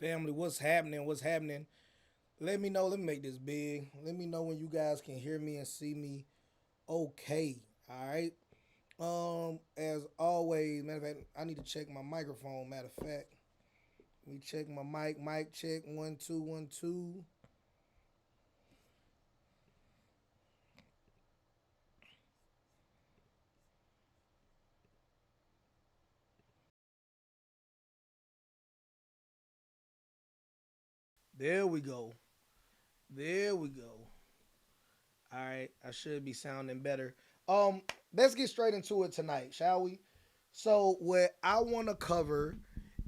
Family, what's happening? What's happening? Let me know. Let me make this big. Let me know when you guys can hear me and see me okay. All right. As always, matter of fact, I need to check my microphone. Matter of fact, let me check my mic. Mic check 1 2 1 2. There we go. There we go. All right, I should be sounding better. Um, let's get straight into it tonight, shall we? So, what I want to cover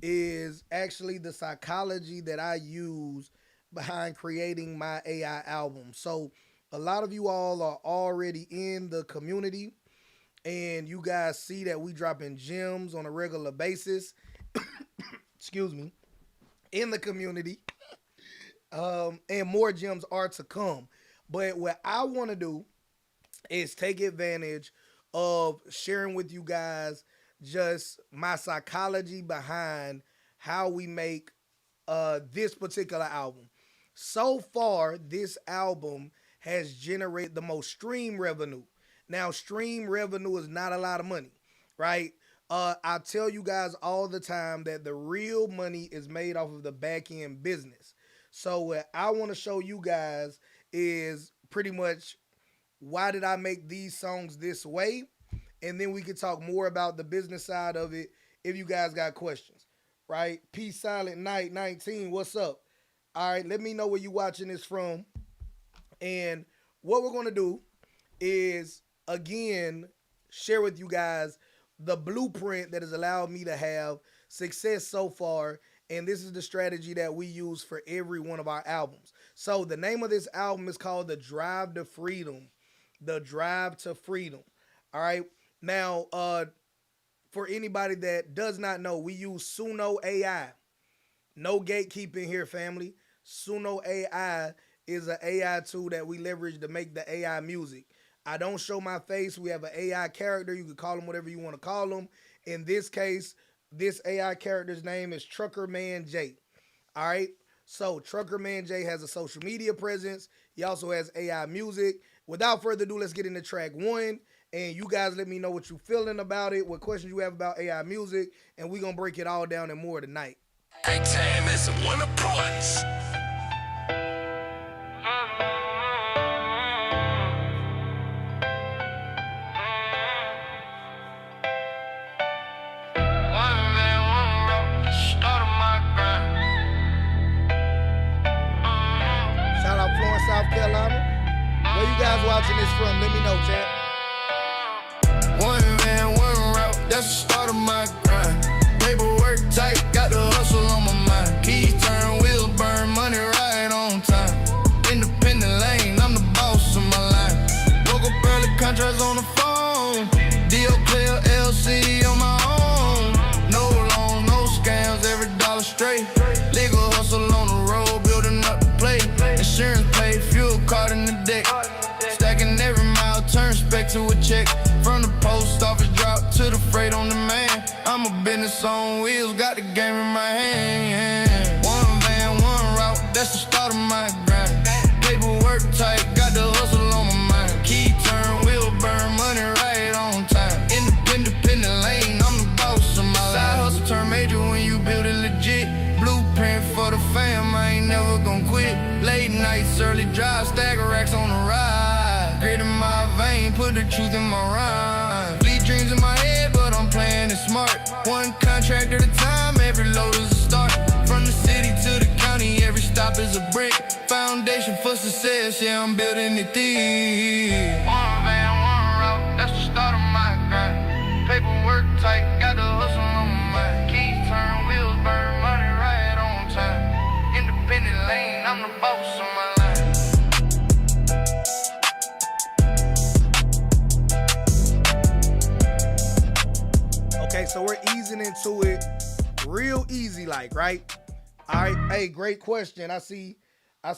is actually the psychology that I use behind creating my AI album. So, a lot of you all are already in the community, and you guys see that we dropping gems on a regular basis. Excuse me, in the community, and more gems are to come. But what I want to do is take advantage of sharing with you guys just my psychology behind how we make this particular album. So far, this album has generated the most stream revenue. Now, stream revenue is not a lot of money, right? I tell you guys all the time that the real money is made off of the back end business. So, what I want to show you guys is pretty much why did I make these songs this way? And then we can talk more about the business side of it if you guys got questions. Right? Peace Silent Night 19, what's up? All right, let me know where you watching this from. And what we're gonna do is again share with you guys the blueprint that has allowed me to have success so far. And this is the strategy that we use for every one of our albums. So the name of this album is called The Drive to Freedom. The Drive to Freedom. All right. Now, for anybody that does not know, we use Suno AI. No gatekeeping here, family. Suno AI is an AI tool that we leverage to make the AI music. I don't show my face. We have an AI character. You can call him whatever you want to call him. In this case, this AI character's name is Trucker Man J. All right. So Trucker Man J has a social media presence. He also has AI music. Without further ado, let's get into track one. And you guys let me know what you're feeling about it, what questions you have about AI music, and we're going to break it all down and more tonight. Time is one approach. Shout out Florence, South Carolina. Where you guys watching this from? Let me know, chat. One man, one route, that's the start of my grind. Paperwork tight, got the hustle on my mind. Keys turn, wheels burn, money right on time. Independent lane, I'm the boss of my life. Woke up early, contracts on the phone. Deal clear, LC on my own. No loans, no scams, every dollar straight. Legal hustle on the road, building up the plate. Insurance paid, fuel card in the deck. Stacking every mile, turn spec to a check. From the post office drop to the freight on the man. I'm a business on wheels, got the game in my hand. One van, one route, that's the start of my grind. Paperwork tight, got the hustle on my mind. Key turn, wheel burn, money right on time. Independent lane, I'm the boss of my life. Side hustle turn major when you build it legit. Blueprint for the fam, I ain't never gonna quit. Late nights, early drive, stack racks on the ride. Grit in my vein, put the truth in my rhyme. Fleet dreams in my head, but I'm playing it smart. One contract at a time, every load is a start. From the city to the county, every stop is a brick. Foundation for success, yeah, I'm building it deep. One van, one route, that's the start of my grind. Paperwork tight, got the hustle on my mind. Keys turn, wheels burn, money right on time. Independent lane, I'm the boss of my life. Okay, so we're easing into it real easy like, right? All right. Hey, great question. I see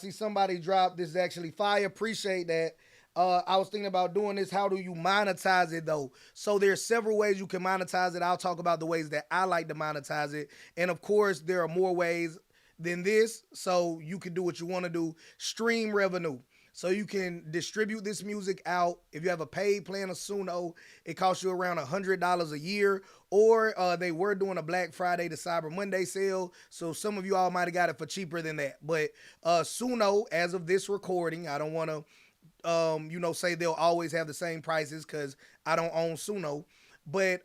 somebody drop this is actually fire. Appreciate that. I was thinking about doing this. How do you monetize it though? So there's several ways you can monetize it. I'll talk about the ways that I like to monetize it. And of course, there are more ways than this. So you can do what you want to do. Stream revenue. So you can distribute this music out. If you have a paid plan of Suno, it costs you around $100 a year. Or they were doing a Black Friday to Cyber Monday sale, so some of you all might have got it for cheaper than that. But Suno, as of this recording, I don't want to say they'll always have the same prices because I don't own Suno. But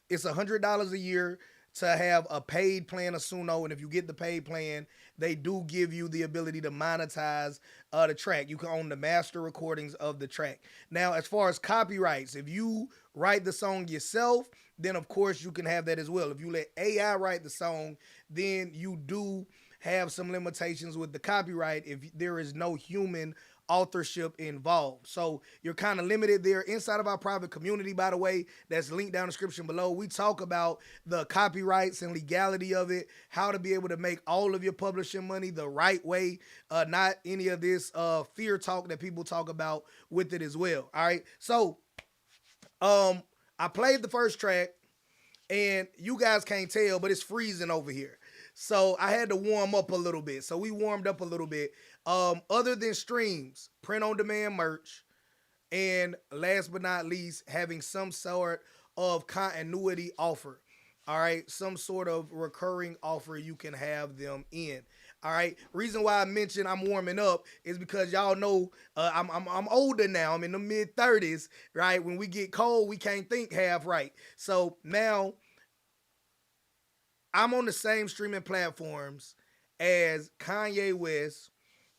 it's $100 a year to have a paid plan of Suno, and if you get the paid plan, they do give you the ability to monetize the track. You can own the master recordings of the track. Now, as far as copyrights, if you write the song yourself, then of course you can have that as well. If you let AI write the song, then you do have some limitations with the copyright if there is no human authorship involved. So you're kind of limited there. Inside of our private community, by the way, that's linked down in the description below, we talk about the copyrights and legality of it, how to be able to make all of your publishing money the right way, not any of this fear talk that people talk about with it as well. All right. So I played the first track, and you guys can't tell, but it's freezing over here. So I had to warm up a little bit. So we warmed up a little bit. Other than streams, print on demand merch, and last but not least, having some sort of continuity offer. All right, some sort of recurring offer you can have them in. All right. Reason why I mentioned I'm warming up is because y'all know I'm older now. I'm in the mid 30s. Right. When we get cold, we can't think half right. So now I'm on the same streaming platforms as Kanye West,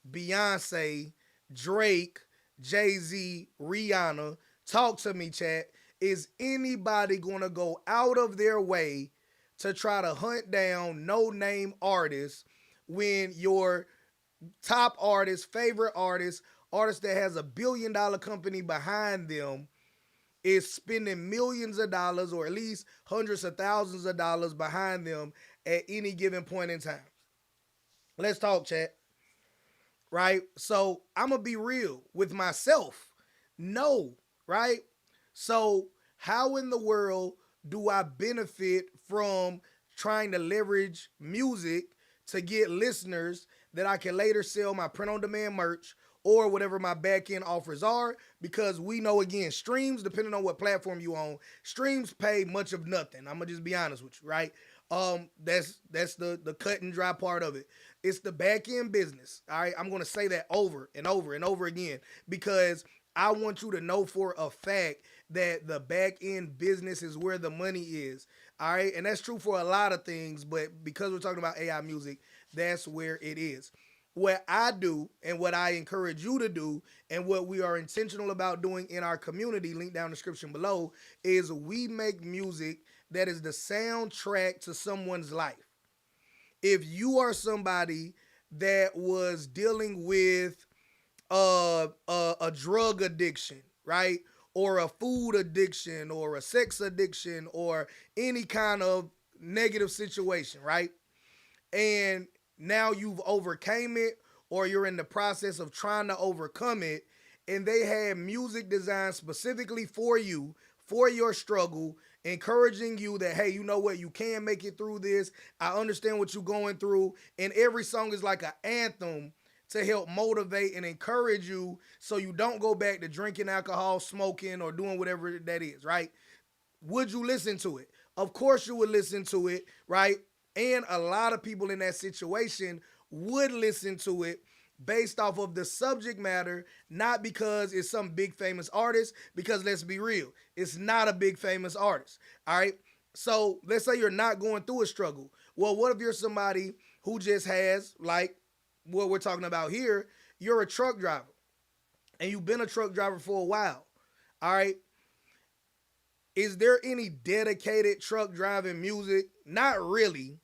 Beyonce, Drake, Jay Z, Rihanna. Talk to me, chat. Is anybody gonna go out of their way to try to hunt down no name artists when your top artist, favorite artist that has $1 billion company behind them is spending millions of dollars or at least hundreds of thousands of dollars behind them at any given point in time? Let's talk, chat. Right? So I'm gonna be real with myself. No, right? So how in the world do I benefit from trying to leverage music to get listeners that I can later sell my print on demand merch or whatever my back end offers are? Because we know, again, streams, depending on what platform you own, streams pay much of nothing. I'm gonna just be honest with you, right? That's the cut and dry part of it. It's the back end business. All right. I'm gonna say that over and over and over again because I want you to know for a fact that the back end business is where the money is. All right. And that's true for a lot of things, but because we're talking about AI music, that's where it is. What I do and what I encourage you to do and what we are intentional about doing in our community, link down in the description below, is we make music that is the soundtrack to someone's life. If you are somebody that was dealing with a drug addiction, right? Or a food addiction or a sex addiction or any kind of negative situation, right? And now you've overcame it or you're in the process of trying to overcome it, and they had music designed specifically for you, for your struggle, encouraging you that, hey, you know what, you can make it through this. I understand what you're going through. And every song is like an anthem to help motivate and encourage you so you don't go back to drinking alcohol, smoking, or doing whatever that is, right? Would you listen to it? Of course you would listen to it, right? And a lot of people in that situation would listen to it based off of the subject matter, not because it's some big famous artist, because let's be real, it's not a big famous artist. All right. So let's say you're not going through a struggle. Well, what if you're somebody who just has, like what we're talking about here, you're a truck driver and you've been a truck driver for a while. All right. Is there any dedicated truck driving music? Not really.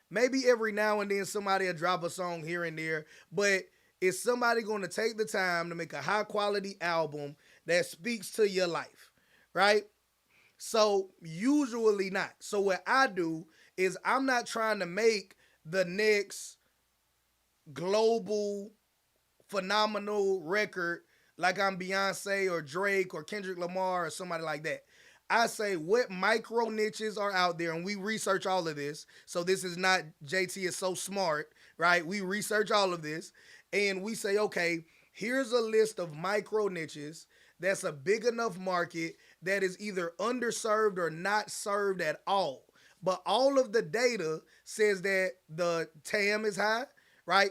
Maybe every now and then somebody will drop a song here and there, but is somebody going to take the time to make a high quality album that speaks to your life, right? So usually not. So what I do is I'm not trying to make the next global phenomenal record like I'm Beyonce or Drake or Kendrick Lamar or somebody like that. I say what micro niches are out there, and we research all of this. So this is not JT is so smart, right? We research all of this, and we say, okay, here's a list of micro niches that's a big enough market that is either underserved or not served at all. But all of the data says that the TAM is high, right?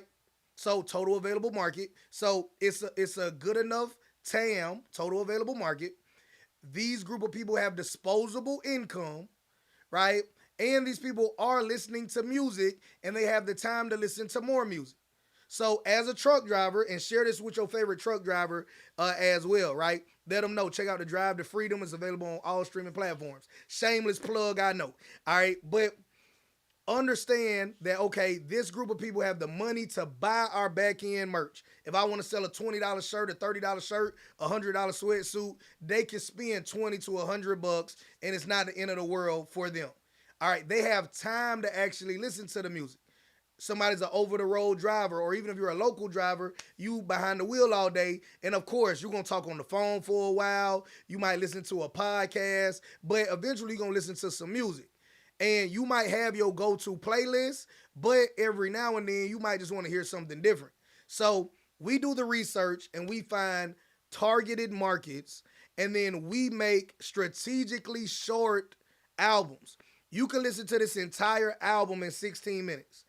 So total available market. So it's a good enough TAM, total available market. These group of people have disposable income, right? And these people are listening to music and they have the time to listen to more music. So, as a truck driver, and share this with your favorite truck driver as well, right? Let them know. Check out the Drive to Freedom. It's available on all streaming platforms. Shameless plug, I know. All right, but understand that okay, this group of people have the money to buy our back end merch. If I want to sell a $20 shirt, a $30 shirt, a $100 sweatsuit, they can spend 20 to $100, and it's not the end of the world for them. All right, they have time to actually listen to the music. Somebody's an over the road driver, or even if you're a local driver, you behind the wheel all day. And of course, you're gonna talk on the phone for a while. You might listen to a podcast, but eventually you're gonna listen to some music. And you might have your go-to playlist, but every now and then you might just want to hear something different. So we do the research and we find targeted markets, and then we make strategically short albums. You can listen to this entire album in 16 minutes.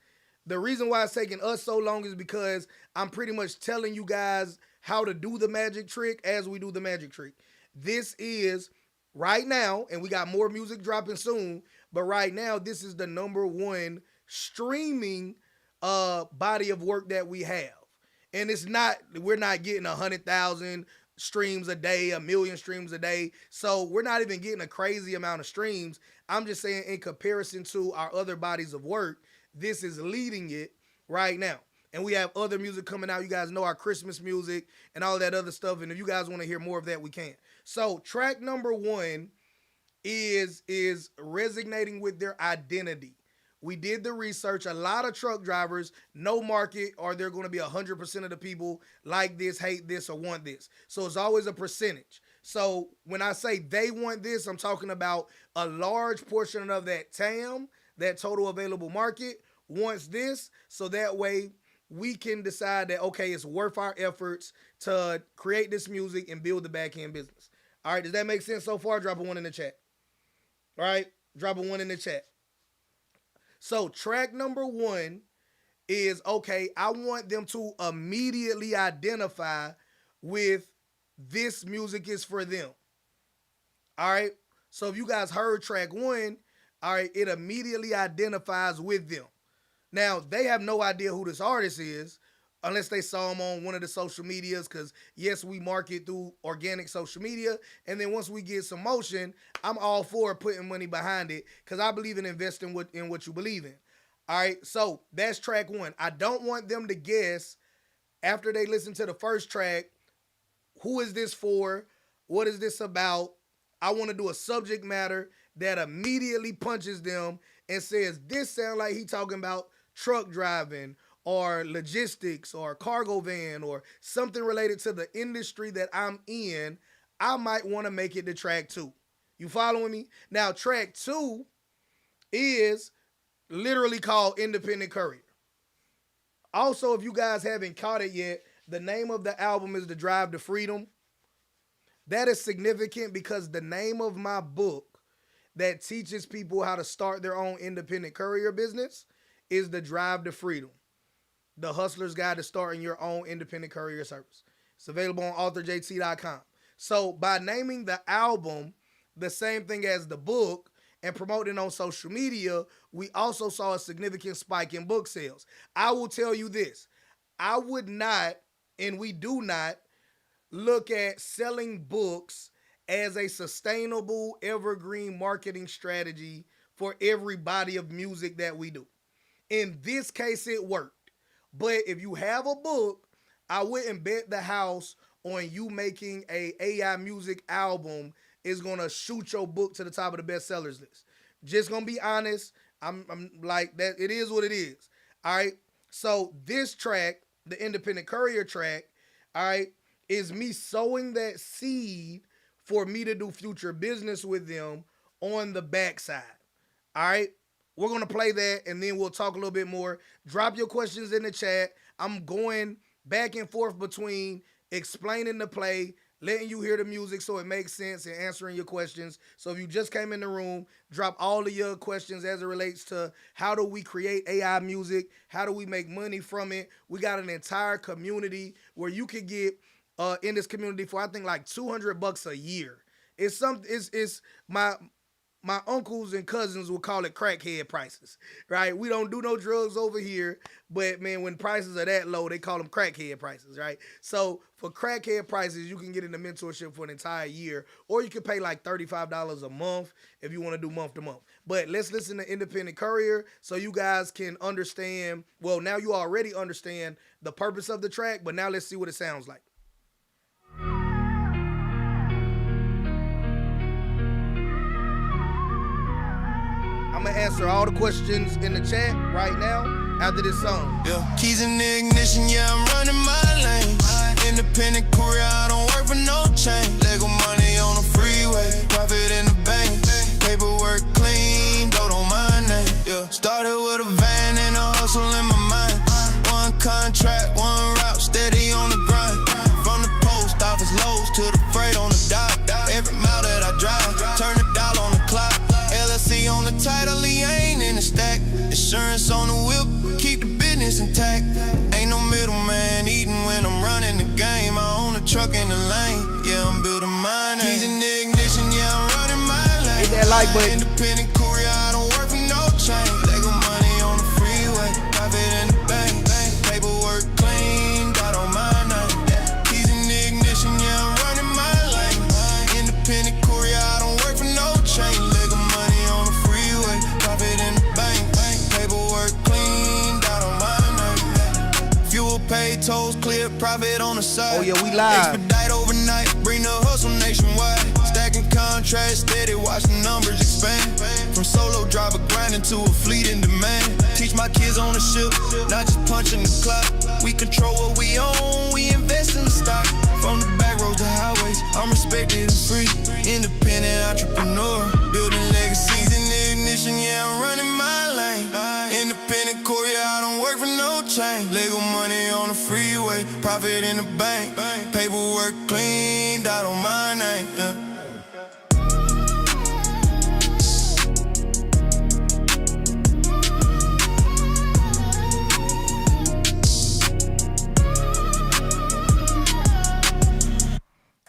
The reason why it's taking us so long is because I'm pretty much telling you guys how to do the magic trick as we do the magic trick. This is right now, and we got more music dropping soon, but right now, this is the number one streaming body of work that we have. And it's not, we're not getting 100,000 streams a day, a million streams a day. So we're not even getting a crazy amount of streams. I'm just saying, in comparison to our other bodies of work, this is leading it right now. And we have other music coming out. You guys know our Christmas music and all that other stuff. And if you guys want to hear more of that, we can. So track number one is resonating with their identity. We did the research. A lot of truck drivers, no market, or they're going to be 100% of the people like this, hate this, or want this. So it's always a percentage. So when I say they want this, I'm talking about a large portion of that TAM, that total available market, wants this. So that way we can decide that, okay, it's worth our efforts to create this music and build the back end business. All right, does that make sense so far? Drop a one in the chat. All right, drop a one in the chat. So track number one is okay, I want them to immediately identify with this music is for them. All right. So if you guys heard track one, all right, it immediately identifies with them. Now, they have no idea who this artist is unless they saw him on one of the social medias, because yes, we market through organic social media. And then once we get some motion, I'm all for putting money behind it because I believe in investing in what you believe in. All right, so that's track one. I don't want them to guess after they listen to the first track, who is this for? What is this about? I want to do a subject matter that immediately punches them and says, this sound like he talking about truck driving or logistics or cargo van or something related to the industry that I'm in. I might want to make it to track two. You following me? Now, track two is literally called Independent Courier. Also, if you guys haven't caught it yet, the name of the album is The Drive to Freedom. That is significant because the name of my book that teaches people how to start their own independent courier business is The Drive to Freedom, the Hustler's Guide to Starting Your Own Independent Courier Service. It's available on authorjt.com. So by naming the album the same thing as the book and promoting on social media, we also saw a significant spike in book sales. I will tell you this. I would not, and we do not, look at selling books as a sustainable evergreen marketing strategy for every body of music that we do. In this case, it worked. But if you have a book, I wouldn't bet the house on you making a AI music album is gonna shoot your book to the top of the bestsellers list. Just gonna be honest. I'm like that. It is what it is. All right. So this track, the Independent Courier track, all right, is me sowing that seed for me to do future business with them on the backside. All right. We're going to play that and then we'll talk a little bit more. Drop your questions in the chat. I'm going back and forth between explaining the play, letting you hear the music so it makes sense, and answering your questions. So if you just came in the room, drop all of your questions as it relates to how do we create AI music? How do we make money from it? We got an entire community where you could get in this community for I think like $200 a year. It's my uncles and cousins will call it crackhead prices, right? We don't do no drugs over here, but man, when prices are that low, they call them crackhead prices, right? So for crackhead prices, you can get into mentorship for an entire year, or you can pay like $35 a month if you want to do month to month. But let's listen to Independent Courier so you guys can understand. Well, now you already understand the purpose of the track, but now let's see what it sounds like. I'm gonna answer all the questions in the chat right now after this song. Yeah, keys in the ignition, yeah, I'm running my lane. Independent courier, I don't work for no chain. Lego money on the freeway, profit in the bank. Paperwork clean, dough on my name. Yeah, started with a van and a hustle in my mind. One contract, one route, steady on the grind. From the post office lows to the freight on the dock. Every mile that I drive, turn the dial on the clock. LLC on the title, he ain't in the stack. Insurance on the whip, keep the business intact. Ain't no middleman eating when I'm running the game. I own a truck in the lane, yeah, I'm building mine. Keys in the ignition, yeah, I'm running my lane. Hit that like button. Independent courier, I don't work for no chain. Lego money on the freeway, profit in the bank. Paperwork clean, dot on my name. Keys in the ignition, yeah, I'm running my lane. Independent courier, I don't work for no chain. Lego money on the freeway, profit in the bank. Paperwork clean, dot on my name. Fuel paid, tolls clear, profit on the side. Oh yeah, we live. Expedite overnight, bring the hustle nationwide. Stacking contracts, steady, watch the numbers expand. From solo driver grinding to a fleet in demand. Teach my kids on the ship, not just punching the clock. We control what we own, we invest in the stock. From the back roads to highways, I'm respected and free. Independent entrepreneur, building legacies in the ignition, yeah, I'm running my lane. Independent courier, I don't work for no chain. Lego money on the freeway, profit in the bank. Paperwork clean, dot on my name. Yeah.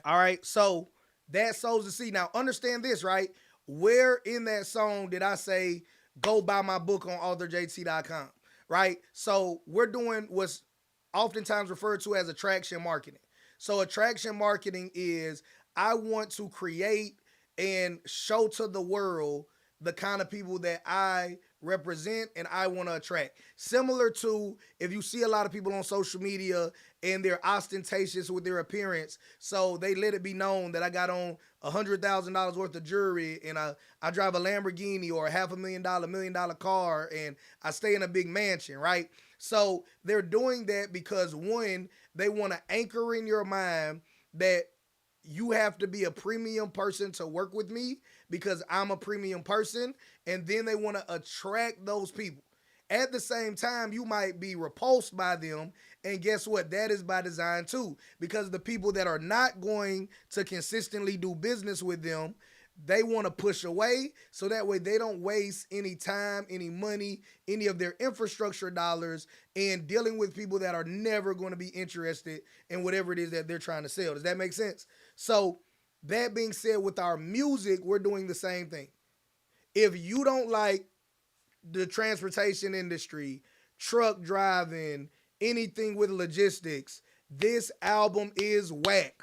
All right, so that sows the seed. Now, understand this, right? Where in that song did I say, go buy my book on authorjt.com, right? So we're doing what's oftentimes referred to as attraction marketing. So attraction marketing is I want to create and show to the world the kind of people that I represent and I want to attract. Similar to if you see a lot of people on social media and they're ostentatious with their appearance, so they let it be known that I got on $100,000 worth of jewelry and I drive a Lamborghini or a $500,000 car and I stay in a big mansion, right? So they're doing that because one, they want to anchor in your mind that you have to be a premium person to work with me because I'm a premium person. And then they want to attract those people. At the same time, you might be repulsed by them. And guess what? That is by design too. Because the people that are not going to consistently do business with them, they want to push away so that way they don't waste any time, any money, any of their infrastructure dollars in dealing with people that are never going to be interested in whatever it is that they're trying to sell. Does that make sense? So that being said, with our music, we're doing the same thing. If you don't like the transportation industry, truck driving, anything with logistics, this album is whack.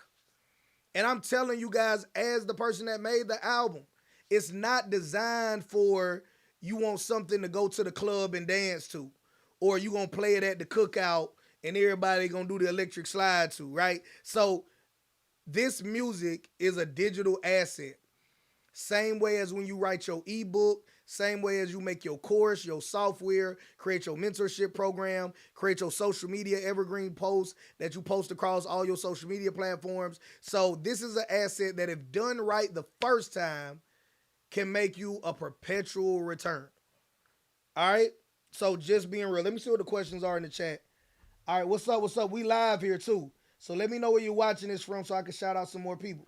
And I'm telling you guys, as the person that made the album, it's not designed for you want something to go to the club and dance to, or you gonna play it at the cookout and everybody gonna do the electric slide to, right? So this music is a digital asset. Same way as when you write your ebook, Same way as you make your course, your software, create your mentorship program, create your social media evergreen posts that you post across all your social media platforms. So this is an asset that, if done right the first time, can make you a perpetual return. All right. So just being real. Let me see what the questions are in the chat. All right. What's up? What's up? We live here too. So let me know where you're watching this from so I can shout out some more people.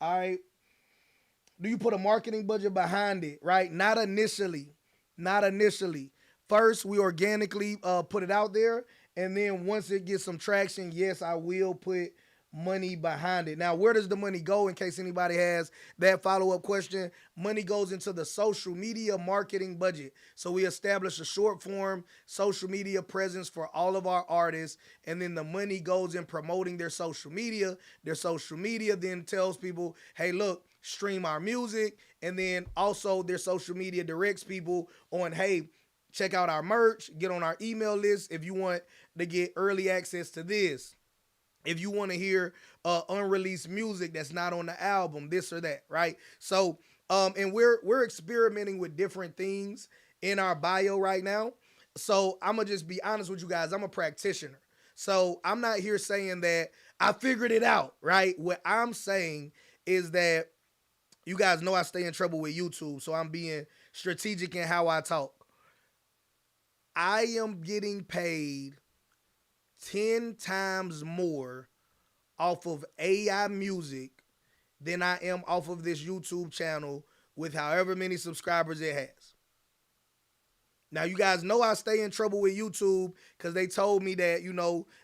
All right. Do you put a marketing budget behind it? Right? Not initially. Not initially. First, we organically put it out there, and then once it gets some traction, yes, I will put money behind it. Now, where does the money go? In case anybody has that follow up question, money goes into the social media marketing budget. So we establish a short form social media presence for all of our artists, and then the money goes in promoting their social media. Their social media then tells people, hey, look, stream our music. And then also their social media directs people on, hey, check out our merch, get on our email list if you want to get early access to this, if you want to hear unreleased music that's not on the album, this or that, right? So and we're experimenting with different things in our bio right now. So I'm gonna just be honest with you guys. I'm a practitioner. So I'm not here saying that I figured it out, right? What I'm saying is that you guys know I stay in trouble with YouTube, so I'm being strategic in how I talk. I am getting paid 10 times more off of AI music than I am off of this YouTube channel with however many subscribers it has. Now, you guys know I stay in trouble with YouTube because they told me that,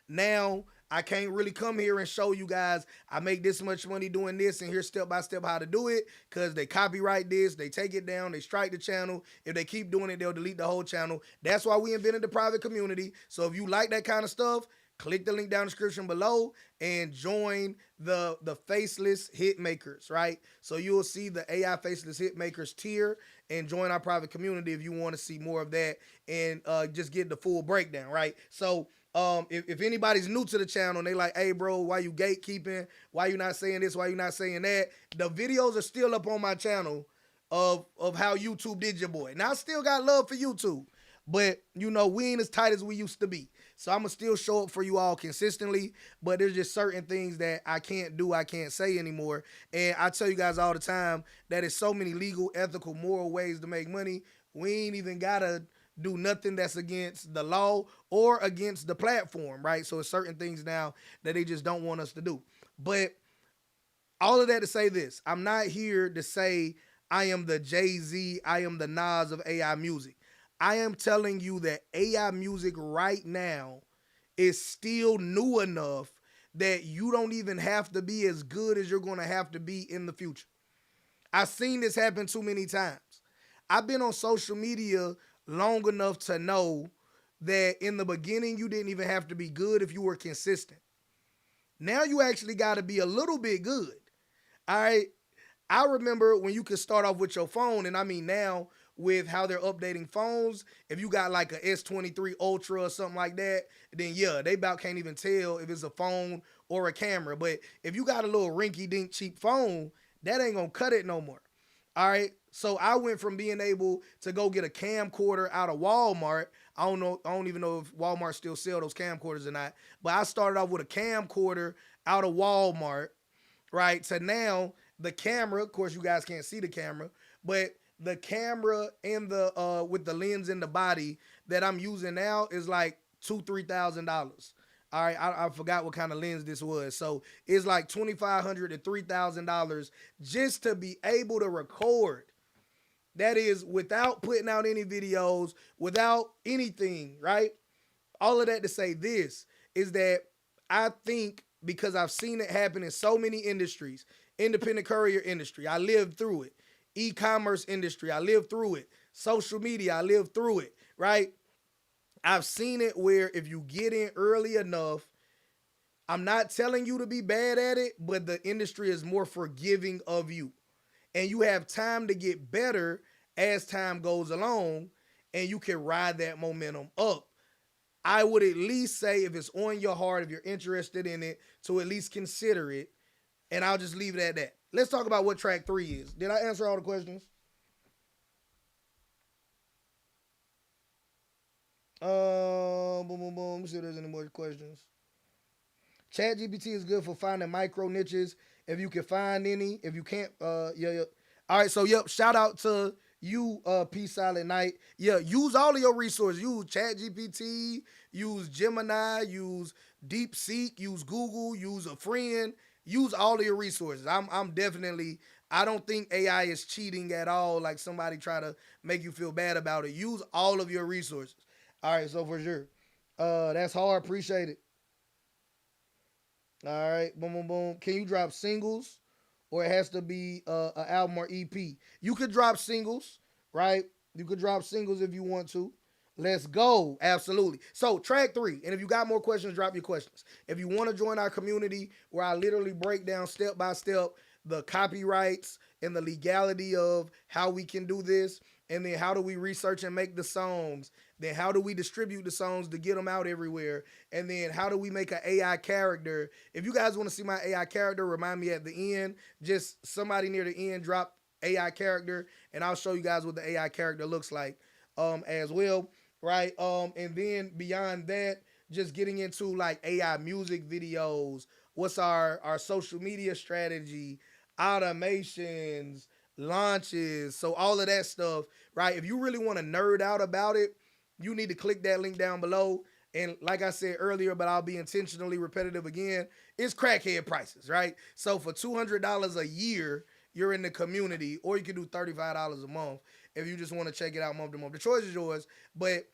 now I can't really come here and show you guys I make this much money doing this and here's step by step how to do it, because they copyright this, they take it down, they strike the channel. If they keep doing it, they'll delete the whole channel. That's why we invented the private community. So if you like that kind of stuff, click the link down in the description below and join the faceless hit makers, right? So you'll see the AI faceless hit makers tier and join our private community if you want to see more of that and just get the full breakdown, right? So if anybody's new to the channel and they like, hey bro, why you gatekeeping? Why you not saying this? Why you not saying that? The videos are still up on my channel of how YouTube did your boy. Now I still got love for YouTube, but we ain't as tight as we used to be. So I'm gonna still show up for you all consistently, but there's just certain things that I can't do, I can't say anymore. And I tell you guys all the time that there's so many legal, ethical, moral ways to make money. We ain't even gotta do nothing that's against the law or against the platform, right? So it's certain things now that they just don't want us to do. But all of that to say this, I'm not here to say I am the Jay-Z, I am the Nas of AI music. I am telling you that AI music right now is still new enough that you don't even have to be as good as you're going to have to be in the future. I've seen this happen too many times. I've been on social media long enough to know that in the beginning you didn't even have to be good if you were consistent. Now you actually got to be a little bit good. All right. I remember when you could start off with your phone, and I mean now with how they're updating phones, if you got like a S23 Ultra or something like that, then yeah, they about can't even tell if it's a phone or a camera. But if you got a little rinky-dink cheap phone, that ain't gonna cut it no more. All right. So I went from being able to go get a camcorder out of Walmart. I don't even know if Walmart still sell those camcorders or not. But I started off with a camcorder out of Walmart, right? So now the camera, of course, you guys can't see the camera, but the camera and the with the lens in the body that I'm using now is like $2,000-$3,000. All right, I forgot what kind of lens this was. So it's like $2,500 to $3,000 just to be able to record. That is without putting out any videos, without anything, right? All of that to say this is that I think, because I've seen it happen in so many industries, independent courier industry, I lived through it. E-commerce industry, I lived through it. Social media, I lived through it, right? I've seen it where if you get in early enough, I'm not telling you to be bad at it, but the industry is more forgiving of you. And you have time to get better as time goes along, and you can ride that momentum up. I would at least say, if it's on your heart, if you're interested in it, to at least consider it. And I'll just leave it at that. Let's talk about what track 3 is. Did I answer all the questions? Boom, boom, boom. Let me see if there's any more questions. Chat GPT is good for finding micro niches. If you can find any, if you can't, yeah, yeah. All right, so yep. Shout out to you, Peace Silent Night. Yeah, use all of your resources. Use Chat GPT, use Gemini, use DeepSeek, use Google, use a friend. Use all of your resources. I'm definitely. I don't think AI is cheating at all. Like somebody try to make you feel bad about it. Use all of your resources. All right, so for sure. That's hard. Appreciate it. All right, boom, boom, boom. Can you drop singles, or it has to be an album or EP? You could drop singles, right? You could drop singles if you want to. Let's go. Absolutely. So, track three. And if you got more questions, drop your questions. If you want to join our community where I literally break down step by step the copyrights and the legality of how we can do this, and then how do we research and make the songs, then how do we distribute the songs to get them out everywhere, and then how do we make an AI character. If you guys want to see my AI character, remind me at the end. Just somebody near the end drop AI character, and I'll show you guys what the AI character looks like as well, right? And then beyond that, just getting into like AI music videos. What's our social media strategy, automations, launches, so all of that stuff, right? If you really want to nerd out about it, you need to click that link down below. And like I said earlier, but I'll be intentionally repetitive again, it's crackhead prices, right? So for $200 a year, you're in the community, or you can do $35 a month if you just want to check it out month to month. The choice is yours, but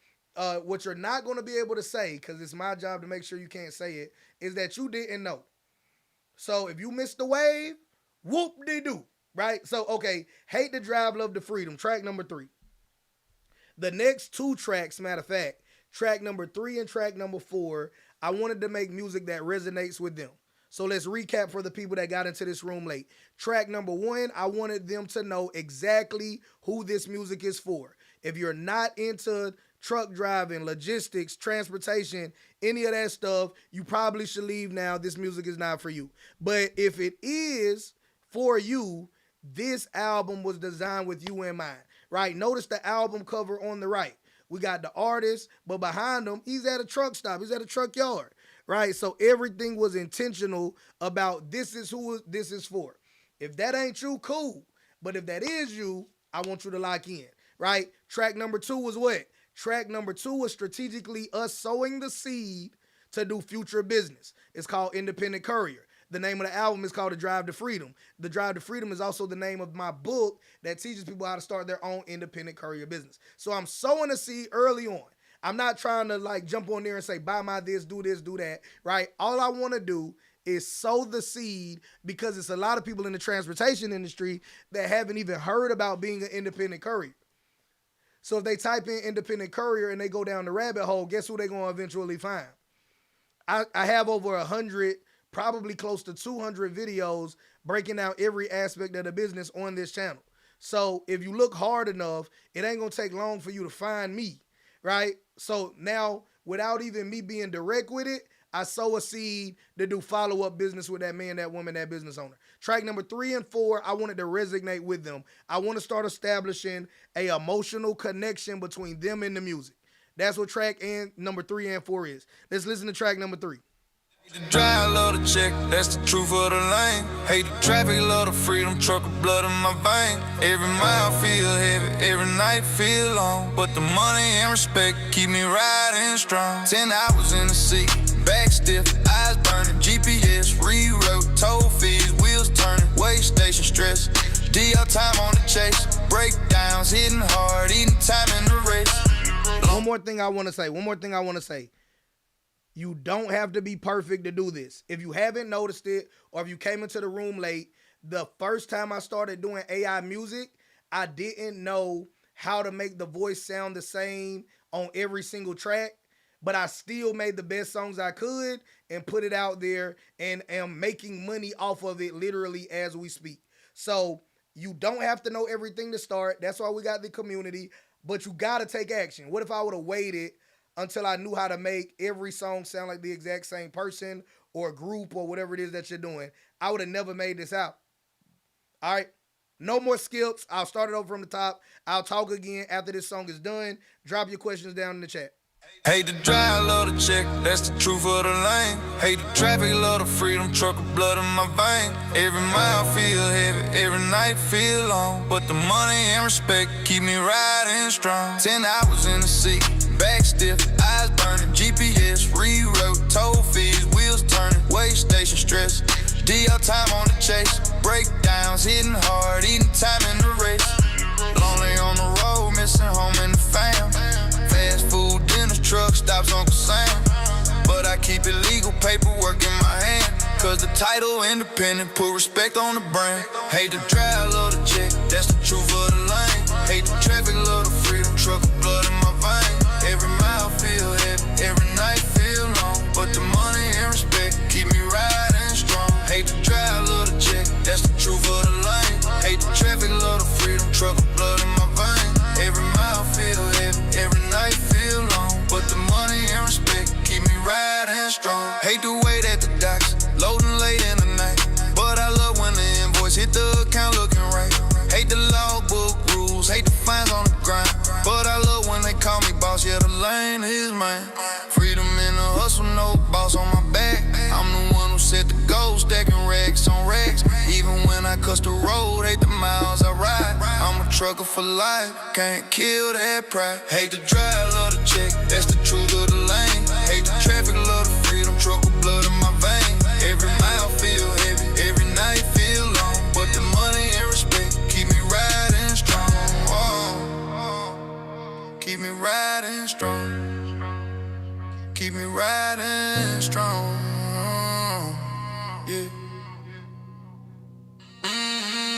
what you're not going to be able to say, because it's my job to make sure you can't say it, is that you didn't know. So if you missed the wave, whoop de doo, right? So, okay, Hate to Drive, Love to Freedom, track number three. The next two tracks, matter of fact, track number three and track number four, I wanted to make music that resonates with them. So let's recap for the people that got into this room late. Track number one, I wanted them to know exactly who this music is for. If you're not into truck driving, logistics, transportation, any of that stuff, you probably should leave now. This music is not for you. But if it is for you, this album was designed with you in mind, right? Notice the album cover on the right. We got the artist, but behind him, he's at a truck stop. He's at a truck yard, right? So everything was intentional about this is who this is for. If that ain't you, cool. But if that is you, I want you to lock in, right? Track number two was what? Track number two was strategically us sowing the seed to do future business. It's called Independent Courier. The name of the album is called The Drive to Freedom. The Drive to Freedom is also the name of my book that teaches people how to start their own independent courier business. So I'm sowing a seed early on. I'm not trying to like jump on there and say, buy my this, do that, right? All I want to do is sow the seed because it's a lot of people in the transportation industry that haven't even heard about being an independent courier. So if they type in independent courier and they go down the rabbit hole, guess who they're going to eventually find? I have over 100, probably close to 200 videos breaking down every aspect of the business on this channel. So if you look hard enough, it ain't going to take long for you to find me, right? So now, without even me being direct with it, I sow a seed to do follow-up business with that man, that woman, that business owner. Track number three and four, I wanted to resonate with them. I want to start establishing a emotional connection between them and the music. That's what track and number three and four is. Let's listen to track number three. The drive, love the check, that's the truth of the lane. Hate the traffic, love the freedom, truck of blood in my vein. Every mile feel heavy, every night feel long. But the money and respect keep me riding strong. 10 hours in the seat, back stiff, eyes burning. GPS, rewrote, toll fees, wheels turning. Way station stress, DL time on the chase. Breakdowns, hitting hard, eating time in the race. One more thing I want to say. You don't have to be perfect to do this. If you haven't noticed it, or if you came into the room late, the first time I started doing AI music, I didn't know how to make the voice sound the same on every single track, but I still made the best songs I could and put it out there and am making money off of it literally as we speak. So you don't have to know everything to start. That's why we got the community, but you got to take action. What if I would have waited until I knew how to make every song sound like the exact same person or group or whatever it is that you're doing? I would have never made this out. All right. No more skips. I'll start it over from the top. I'll talk again after this song is done. Drop your questions down in the chat. Hate the drive, love the check, that's the truth of the lane. Hate the traffic, love the freedom, truck of blood in my vein. Every mile feel heavy, every night feel long. But the money and respect keep me riding strong. 10 hours in the seat, back stiff, eyes burning. GPS, reroute, toll fees, wheels turning. Way station stress, DL time on the chase. Breakdowns, hitting hard, eating time in the race. Lonely on the road, missing home and the fam. Fast food, dinner, truck stops, Uncle Sam. But I keep it legal, paperwork in my hand. Cause the title independent, put respect on the brand. Hate the drive, love the check, that's the truth of the lane. Hate the traffic, love the freedom, truck of blood in my vein. Every mile feel heavy, every night feel long. But the money and respect keep me riding strong. Hate the drive, love the check, that's the truth of the lane. Hate the traffic, love the freedom, truck of blood in my vein. Every mile feel heavy, every night feel long. But the money and respect keep me riding strong. Hate the way that the docs loading late in the night. But I love when the invoice hit the account looking right. Hate the logbook rules, hate the fines on the grind. But I love when they call me boss, yeah, the lane is mine. Freedom in the hustle, no boss on my back. I'm the one who set the goal, stacking racks on racks. Even when I cuss the road, hate the miles I ride. I'm a trucker for life, can't kill that pride. Hate the drive, love the check, that's the truth of the lane. Hate the traffic, love the freedom, truck with blood in my vein. Every mile feel heavy, every night feel long. But the money and respect keep me riding strong. Oh, keep me riding strong. Keep me riding strong. Yeah.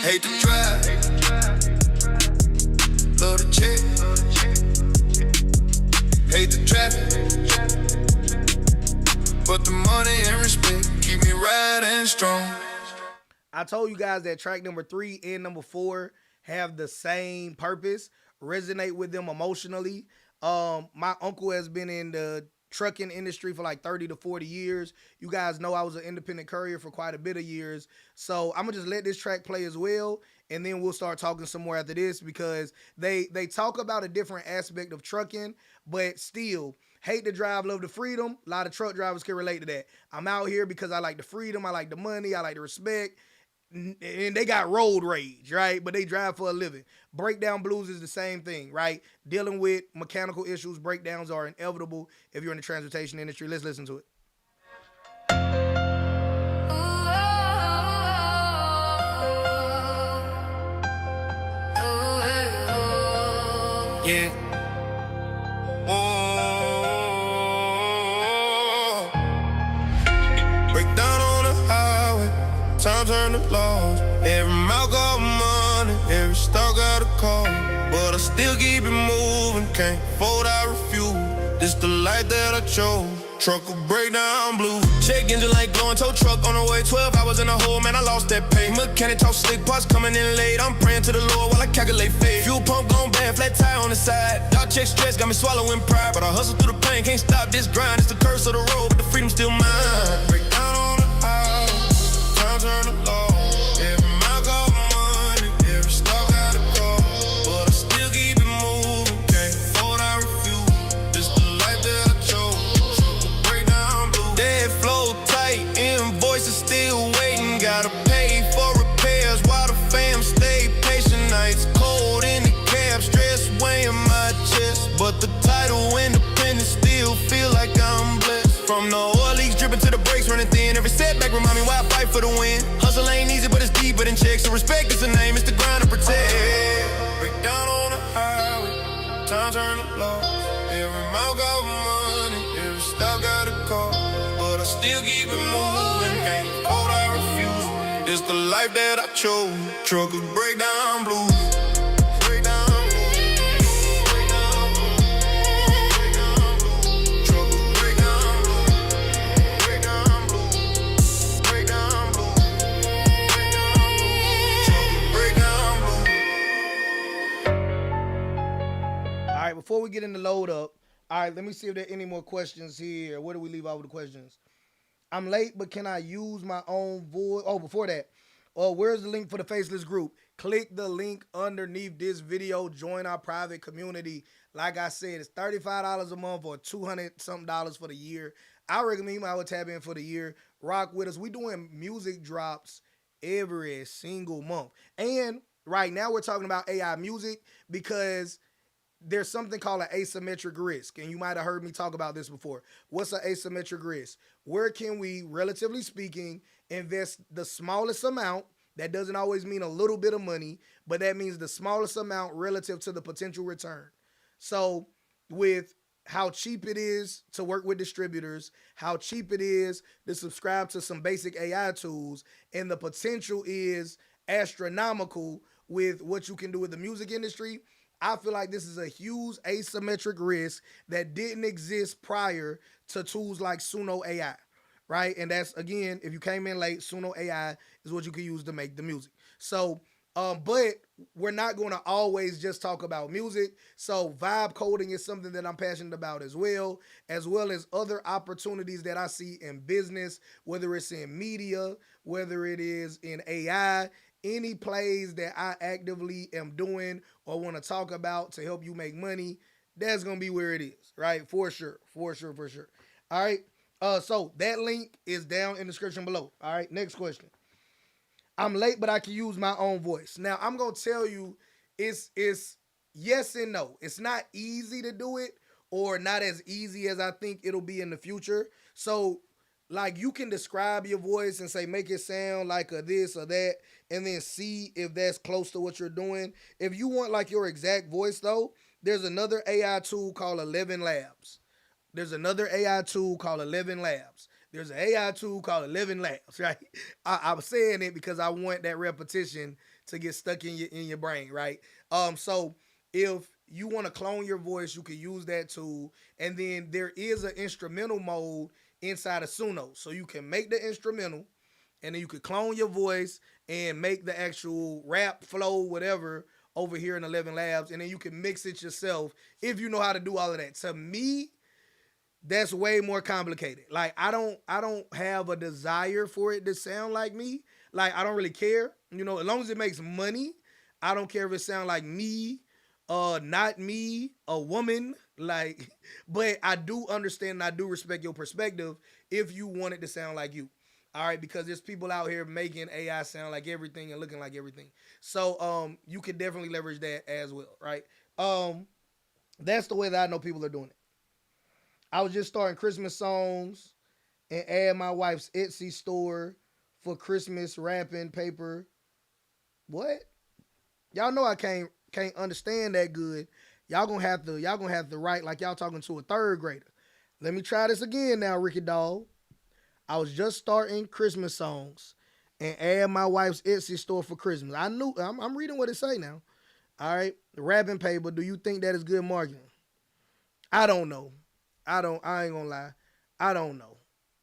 Hate the drive, love the check. Hate the traffic, but the money and respect keep me riding strong. I told you guys that track number 3 and number 4 have the same purpose, resonate with them emotionally. My uncle has been in the trucking industry for like 30 to 40 years. You guys know I was an independent courier for quite a bit of years. So I'm gonna just let this track play as well, and then we'll start talking some more after this, because they talk about a different aspect of trucking, but still, hate the drive, love the freedom. A lot of truck drivers can relate to that. I'm out here because I like the freedom, I like the money, I like the respect, and they got road rage, right? But they drive for a living. Breakdown blues is the same thing, right? Dealing with mechanical issues, breakdowns are inevitable if you're in the transportation industry. Let's listen to it. Yeah. Oh. Break down on the highway, time turn to laws. Every mile got money, every star got a call. But I still keep it moving, can't fold, I refuse. This the life that I chose. Truck will break down blue. Check engine light glowing, tow truck on the way. 12 hours in the hole, man, I lost that pay. Mechanic talk slick, parts coming in late. I'm praying to the Lord while I calculate fate. Fuel pump gone bad, flat tire on the side. Dog check stress, got me swallowing pride. But I hustle through the pain, can't stop this grind. It's the curse of the road, but the freedom still mine. Break down on the highway, time turn to law. Every mile got money, every star got a call. But I still keep it moving, can't fold, I refuse. This the life that I chose. Dead flow tight, invoices still waiting. Gotta pay for repairs while the fam stay patient. Nights cold in the cab, stress weighing my chest. But the title independent still feel like I'm blessed. From the oil leaks dripping to the brakes running thin. Every setback remind me why I fight for the win. Hustle ain't easy, but it's deeper than checks. So respect is the name, it's the grind to protect. Break down on the highway, time turn to loss. Every mile got money, every stop got a call. But I still keep it moving, can't hold, I refuse. It's the life that I chose. Truckers break down blues. Break down blues. Break down blues. Break down blues. Truckers break down blues. Break down blues. Break down blues. Break down blues. Truckers break down blues. All right, before we get into load up, all right, let me see if there are any more questions here. Where do we leave out with the questions? I'm late, but can I use my own voice? Oh, before that, Or where's the link for the faceless group? Click the link underneath this video. Join our private community. Like I said, it's $35 a month or 200 something dollars for the year. I recommend you might well tap in for the year. Rock with us. We doing music drops every single month. And right now we're talking about AI music because there's something called an asymmetric risk. And you might have heard me talk about this before. What's an asymmetric risk? Where can we, relatively speaking, invest the smallest amount? That doesn't always mean a little bit of money, but that means the smallest amount relative to the potential return. So, with how cheap it is to work with distributors, how cheap it is to subscribe to some basic AI tools, and the potential is astronomical with what you can do with the music industry. I feel like this is a huge asymmetric risk that didn't exist prior to tools like Suno AI, right? And that's again, if you came in late, Suno AI is what you can use to make the music. So, but we're not going to always just talk about music. So, vibe coding is something that I'm passionate about as well as other opportunities that I see in business, whether it's in media, whether it is in AI, any plays that I actively am doing or want to talk about to help you make money, that's gonna be where it is, right? For sure, for sure, for sure. All right. So that link is down in the description below. All right. Next question. I'm late, but I can use my own voice. Now I'm gonna tell you, it's yes and no. It's not easy to do it, or not as easy as I think it'll be in the future. So, like, you can describe your voice and say make it sound like a this or that, and then see if that's close to what you're doing. If you want like your exact voice though, there's another AI tool called 11 Labs. There's another AI tool called 11 Labs. There's an AI tool called 11 Labs, right? I'm saying it because I want that repetition to get stuck in your brain, right? So if you want to clone your voice, you can use that tool, and then there is an instrumental mode inside of Suno, so you can make the instrumental, and then you could clone your voice and make the actual rap flow, whatever, over here in 11 Labs, and then you can mix it yourself if you know how to do all of that. To me, that's way more complicated. Like I don't have a desire for it to sound like me. Like I don't really care. As long as it makes money, I don't care if it sound like me, not me, a woman. Like, but I do understand and I do respect your perspective if you want it to sound like you. All right, because there's people out here making AI sound like everything and looking like everything. So you can definitely leverage that as well, right? Um that's the way that I know people are doing it. I was just starting Christmas songs and add my wife's Etsy store for Christmas wrapping paper. What? Y'all know I can't understand that good. Y'all gonna have to write like y'all talking to a third grader. Let me try this again now, Ricky Dog. I was just starting Christmas songs and add my wife's Etsy store for Christmas. I'm reading what it say now. All right, wrapping paper. Do you think that is good marketing? I don't know. I ain't gonna lie. I don't know.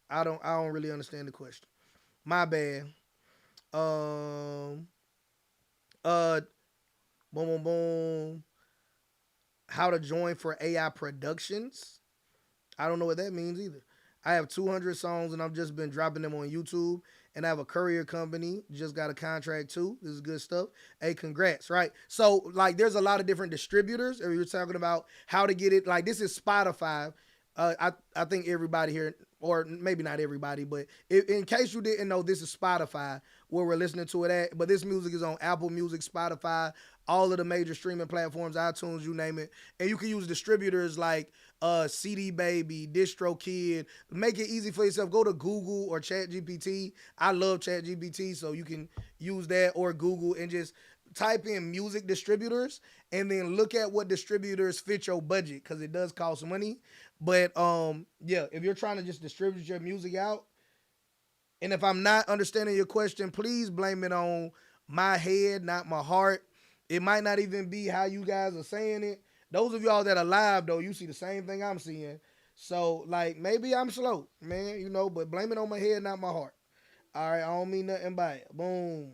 I don't really understand the question. My bad. Um uh boom boom boom. How to join for AI productions? I don't know what that means either. I have 200 songs and I've just been dropping them on YouTube. And I have a courier company, just got a contract too. This is good stuff. Hey, congrats, right? So, like, there's a lot of different distributors. If you're talking about how to get it, like, this is Spotify. I think everybody here, or maybe not everybody, but in case you didn't know, this is Spotify where we're listening to it at. But this music is on Apple Music, Spotify, all of the major streaming platforms, iTunes, you name it. And you can use distributors like CD Baby, DistroKid. Make it easy for yourself. Go to Google or ChatGPT. I love ChatGPT, so you can use that or Google and just type in music distributors and then look at what distributors fit your budget because it does cost money. But yeah, if you're trying to just distribute your music out, and if I'm not understanding your question, please blame it on my head, not my heart. It might not even be how you guys are saying it. Those of y'all that are live though, you see the same thing I'm seeing. So like maybe I'm slow, man, but blame it on my head, not my heart. All right, I don't mean nothing by it. Boom.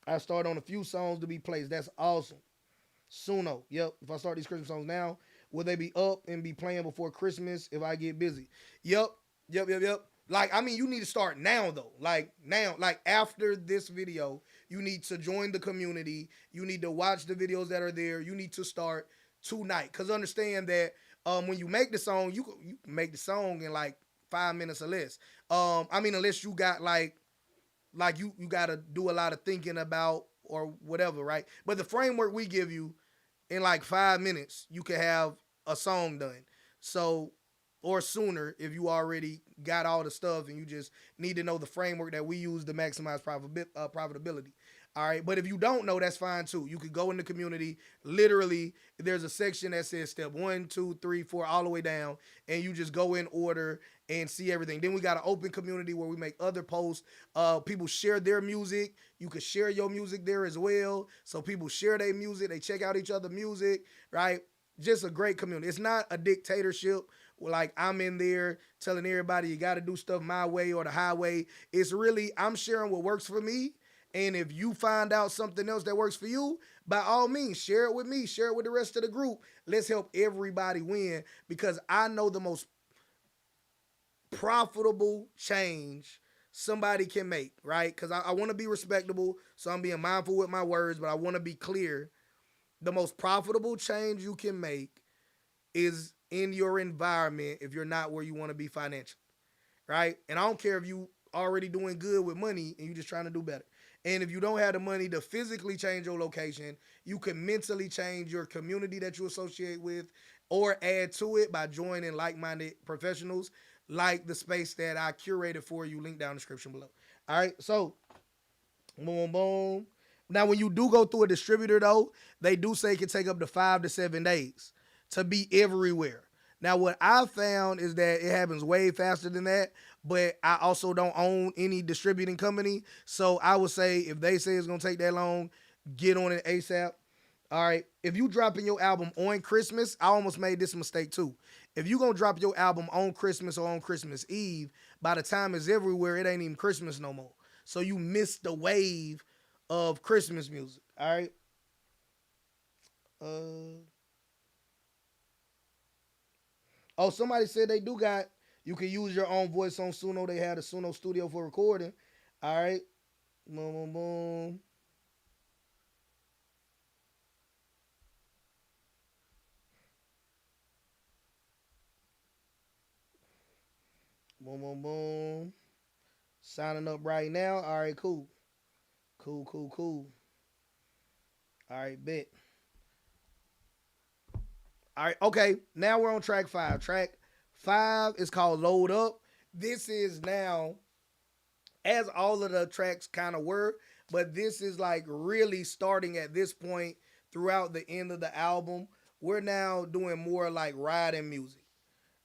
I started on a few songs to be placed. That's awesome. Suno. Yep. If I start these Christmas songs now, will they be up and be playing before Christmas if I get busy? Yep. Yep. Yep. Yep. Like, I mean, you need to start now though. Like now, like after this video, you need to join the community. You need to watch the videos that are there. You need to start tonight. Cause understand that when you make the song, you can make the song in like 5 minutes or less. I mean, unless you got like you gotta do a lot of thinking about or whatever, right? But the framework we give you in like 5 minutes, you can have a song done. So, or sooner if you already got all the stuff and you just need to know the framework that we use to maximize profitability. All right, but if you don't know, that's fine too. You could go in the community. Literally, there's a section that says step 1, 2, 3, 4, all the way down, and you just go in order and see everything. Then we got an open community where we make other posts. People share their music. You could share your music there as well. So people share their music. They check out each other's music, right? Just a great community. It's not a dictatorship. Like I'm in there telling everybody you got to do stuff my way or the highway. It's really I'm sharing what works for me. And if you find out something else that works for you, by all means, share it with me. Share it with the rest of the group. Let's help everybody win because I know the most profitable change somebody can make, right? Because I want to be respectable, so I'm being mindful with my words, but I want to be clear. The most profitable change you can make is in your environment if you're not where you want to be financially, right? And I don't care if you already doing good with money and you're just trying to do better. And if you don't have the money to physically change your location, you can mentally change your community that you associate with or add to it by joining like-minded professionals like the space that I curated for you, link down in the description below. All right, so boom, boom. Now, when you do go through a distributor, though, they do say it can take up to 5 to 7 days to be everywhere. Now, what I found is that it happens way faster than that, but I also don't own any distributing company. So I would say if they say it's going to take that long, get on it ASAP. All right. If you dropping your album on Christmas, I almost made this mistake too. If you going to drop your album on Christmas or on Christmas Eve, by the time it's everywhere, it ain't even Christmas no more. So you missed the wave of Christmas music. All right. Oh, somebody said they do got, you can use your own voice on Suno. They had a Suno studio for recording. All right. Boom, boom, boom. Boom, boom, boom. Signing up right now. All right, cool. Cool, cool, cool. All right, bet. All right, okay. Now we're on track 5. Track 5 is called Load Up. This is now, as all of the tracks kind of were, but this is like really starting at this point throughout the end of the album. We're now doing more like riding music,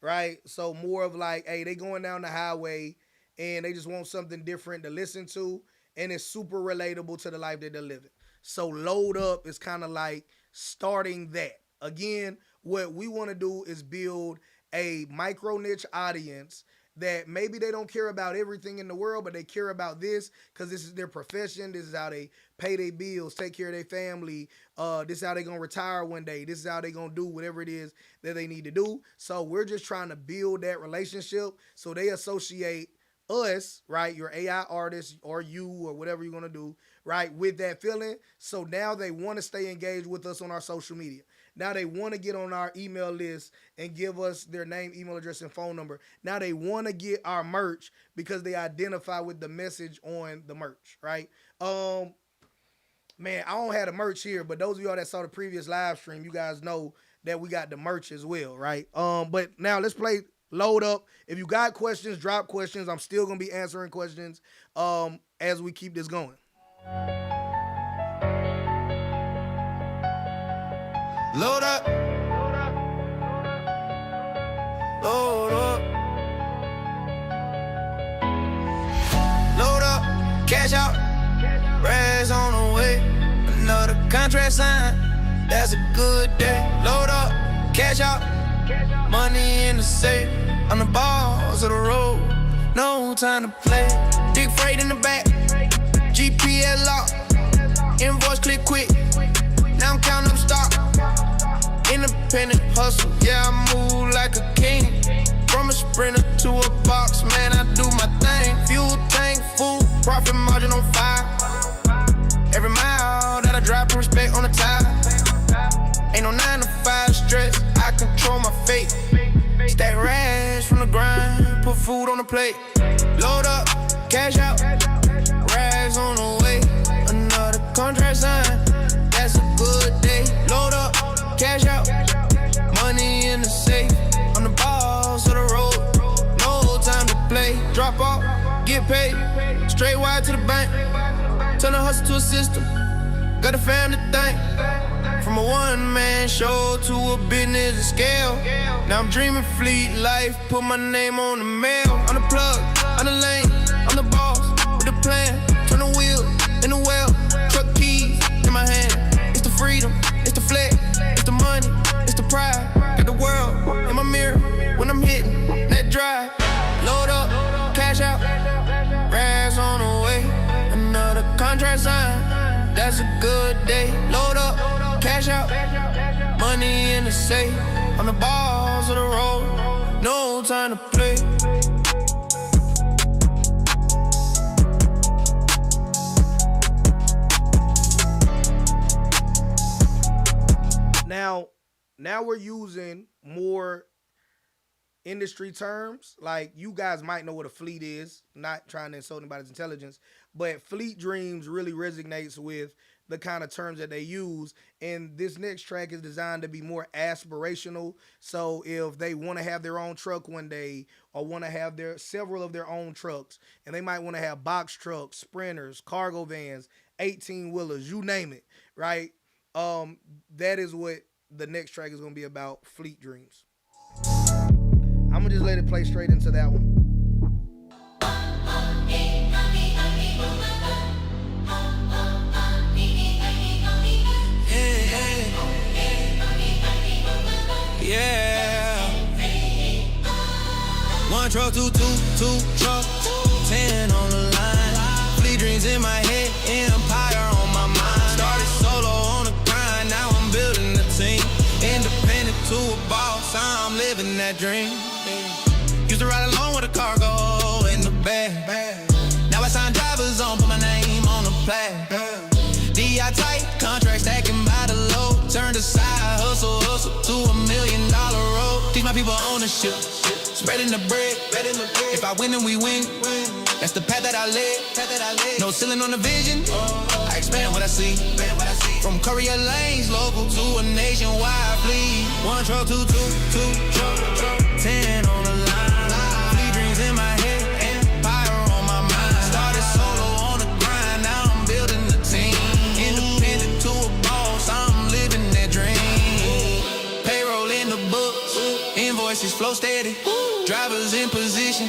right? So more of like, hey, they going down the highway and they just want something different to listen to, and it's super relatable to the life that they're living. So Load Up is kind of like starting that. Again, what we want to do is build a micro niche audience that maybe they don't care about everything in the world, but they care about this because this is their profession. This is how they pay their bills, take care of their family. This is how they're going to retire one day. This is how they're going to do whatever it is that they need to do. So we're just trying to build that relationship so they associate us, right, your AI artist or you or whatever you're going to do, right, with that feeling. So now they want to stay engaged with us on our social media. Now they want to get on our email list and give us their name, email address, and phone number. Now they want to get our merch because they identify with the message on the merch, right? Man, I don't have the merch here, but those of y'all that saw the previous live stream, you guys know that we got the merch as well, right? But now let's play Load Up. If you got questions, drop questions. I'm still going to be answering questions as we keep this going. Load up. Load up. Load up. Cash out. Rags on the way. Another contract signed. That's a good day. Load up. Cash out. Money in the safe. On the balls of the road. No time to play. Big freight in the back. GPS lock. Invoice click quick. Now I'm counting up stock. Independent hustle, yeah, I move like a king. From a sprinter to a box, man, I do my Profit margin on fire. Every mile that I drive, put respect on the tire. Ain't no 9 to 5 stress, I control my fate. Stack rash from the grind, put food on the plate. Load up, cash out, rags on the way. Another contract sign, that's a good day. Load up, cash out, money in the safe. I'm the boss of the road, no time to play. Drop off, get paid, straight wide to the bank. Turn the hustle to a system, got a family to thank. From a one-man show to a business scale. Now I'm dreaming fleet life, put my name on the mail. I'm the plug, I'm the lane, I'm the boss with the plan. Turn the wheel in the well, truck keys in my hand. It's the freedom, it's the flex, it's the money, it's the pride. Got the world in my mirror when I'm hitting that drive. Load up, cash out, rags on the way. Another contract sign, that's a good day. Load up, cash out, money in the safe. I'm the boss of the road, no time to play. Now we're using more industry terms. Like, you guys might know what a fleet is, not trying to insult anybody's intelligence, but fleet dreams really resonates with the kind of terms that they use. And this next track is designed to be more aspirational. So if they want to have their own truck one day, or want to have several of their own trucks, and they might want to have box trucks, sprinters, cargo vans, 18 wheelers, you name it, right? That is what the next track is going to be about, fleet dreams. I'm gonna just let it play straight into that one. Yeah. One truck, two trucks, 10 on the line. Fleet dreams in my head, empire on my mind. Started solo on the grind, now I'm building a team. Independent to a boss, I'm living that dream. Used to ride along with a cargo in the bag. Now I sign drivers on, put my name on the plaque. DI tight, contract stacking by the load. Turn the side hustle to $1 million road. Teach my people ownership, spreading the bread. If I win, then we win. That's the path that I led. No ceiling on the vision. I expand what I see. From courier lanes, local to a nationwide fleet. One truck, two truck, 10 on the line. Fleet dreams in my head, empire on my mind. Started solo on the grind, now I'm building a team. Independent to a boss, I'm living that dream. Payroll in the books, invoices flow steady. Drivers in position,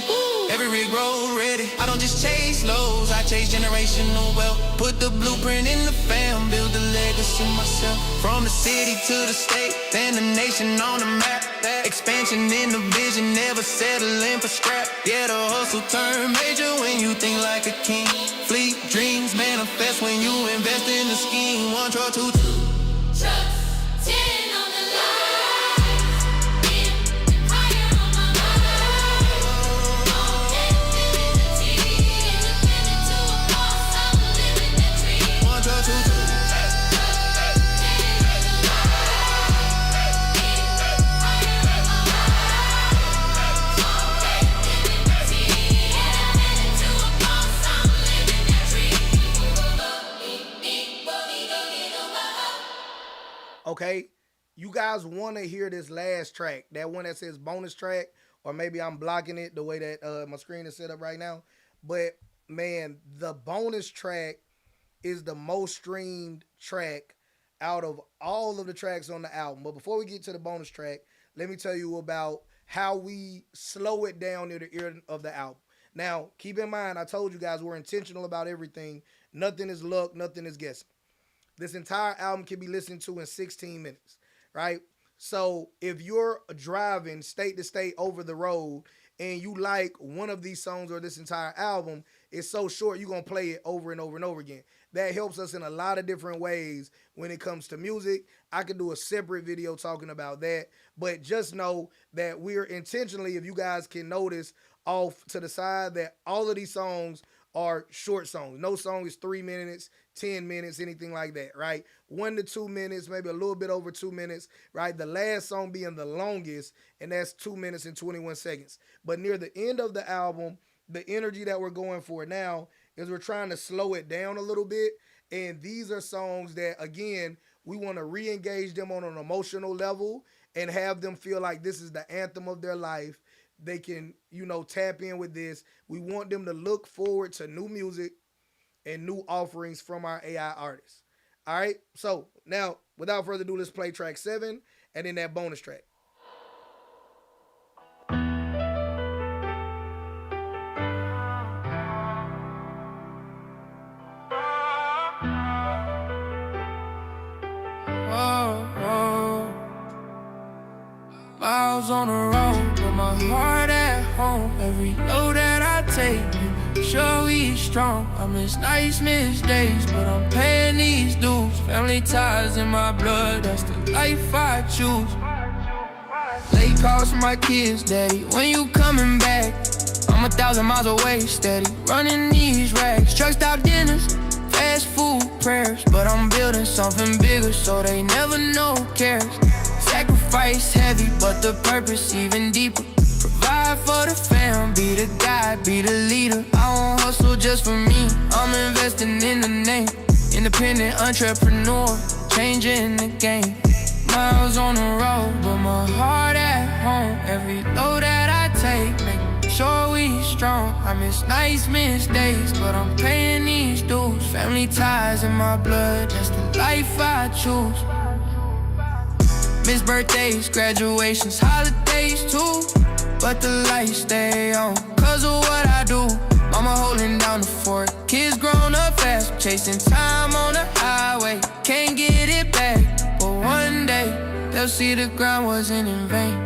every rig roll ready. I don't just chase lows, I chase generational wealth. Put the blueprint in the fam, build the legacy myself. From the city to the state, then the nation on the map. Expansion in the vision, never settling for scrap. Yeah, the hustle turn major when you think like a king. Fleet dreams manifest when you invest in the scheme. One truck, two trucks, 10 on the line. Okay, you guys want to hear this last track, that one that says bonus track, or maybe I'm blocking it the way that my screen is set up right now. But man, the bonus track is the most streamed track out of all of the tracks on the album. But before we get to the bonus track, let me tell you about how we slow it down near the end of the album. Now, keep in mind, I told you guys we're intentional about everything. Nothing is luck, nothing is guessing. This entire album can be listened to in 16 minutes, right? So if you're driving state to state over the road and you like one of these songs or this entire album, it's so short you're going to play it over and over and over again. That helps us in a lot of different ways when it comes to music. I could do a separate video talking about that, but just know that we're intentionally, if you guys can notice off to the side, that all of these songs are short songs. No song is 3 minutes, 10 minutes, anything like that, right? 1 to 2 minutes, maybe a little bit over 2 minutes, right? The last song being the longest, and that's 2 minutes and 21 seconds. But near the end of the album, the energy that we're going for now is we're trying to slow it down a little bit. And these are songs that, again, we want to re engage them on an emotional level and have them feel like this is the anthem of their life. They can, tap in with this. We want them to look forward to new music and new offerings from our AI artists. All right. So now, without further ado, let's play track 7 and then that bonus track. Oh, oh. Miles on the road, but my heart at home. Every load that I take, sure we strong. I miss nights, miss days, but I'm paying these dues. Family ties in my blood, that's the life I choose. Late calls from my kids, daddy, when you coming back? I'm 1,000 miles away, steady, running these racks. Truck stop dinners, fast food prayers, but I'm building something bigger, so they never know who cares. Sacrifice heavy, but the purpose even deeper. Provide for the fam, be the guide, be the leader. I won't hustle just for me, I'm investing in the name. Independent entrepreneur, changing the game. Miles on the road, but my heart at home. Every load that I take, make sure we strong. I miss nights, miss days, but I'm paying these dues. Family ties in my blood, that's the life I choose. Miss birthdays, graduations, holidays too, but the lights stay on, cause of what I do. Mama holding down the fort, kids grown up fast, chasing time on the highway. Can't get it back, but one day they'll see the grind wasn't in vain.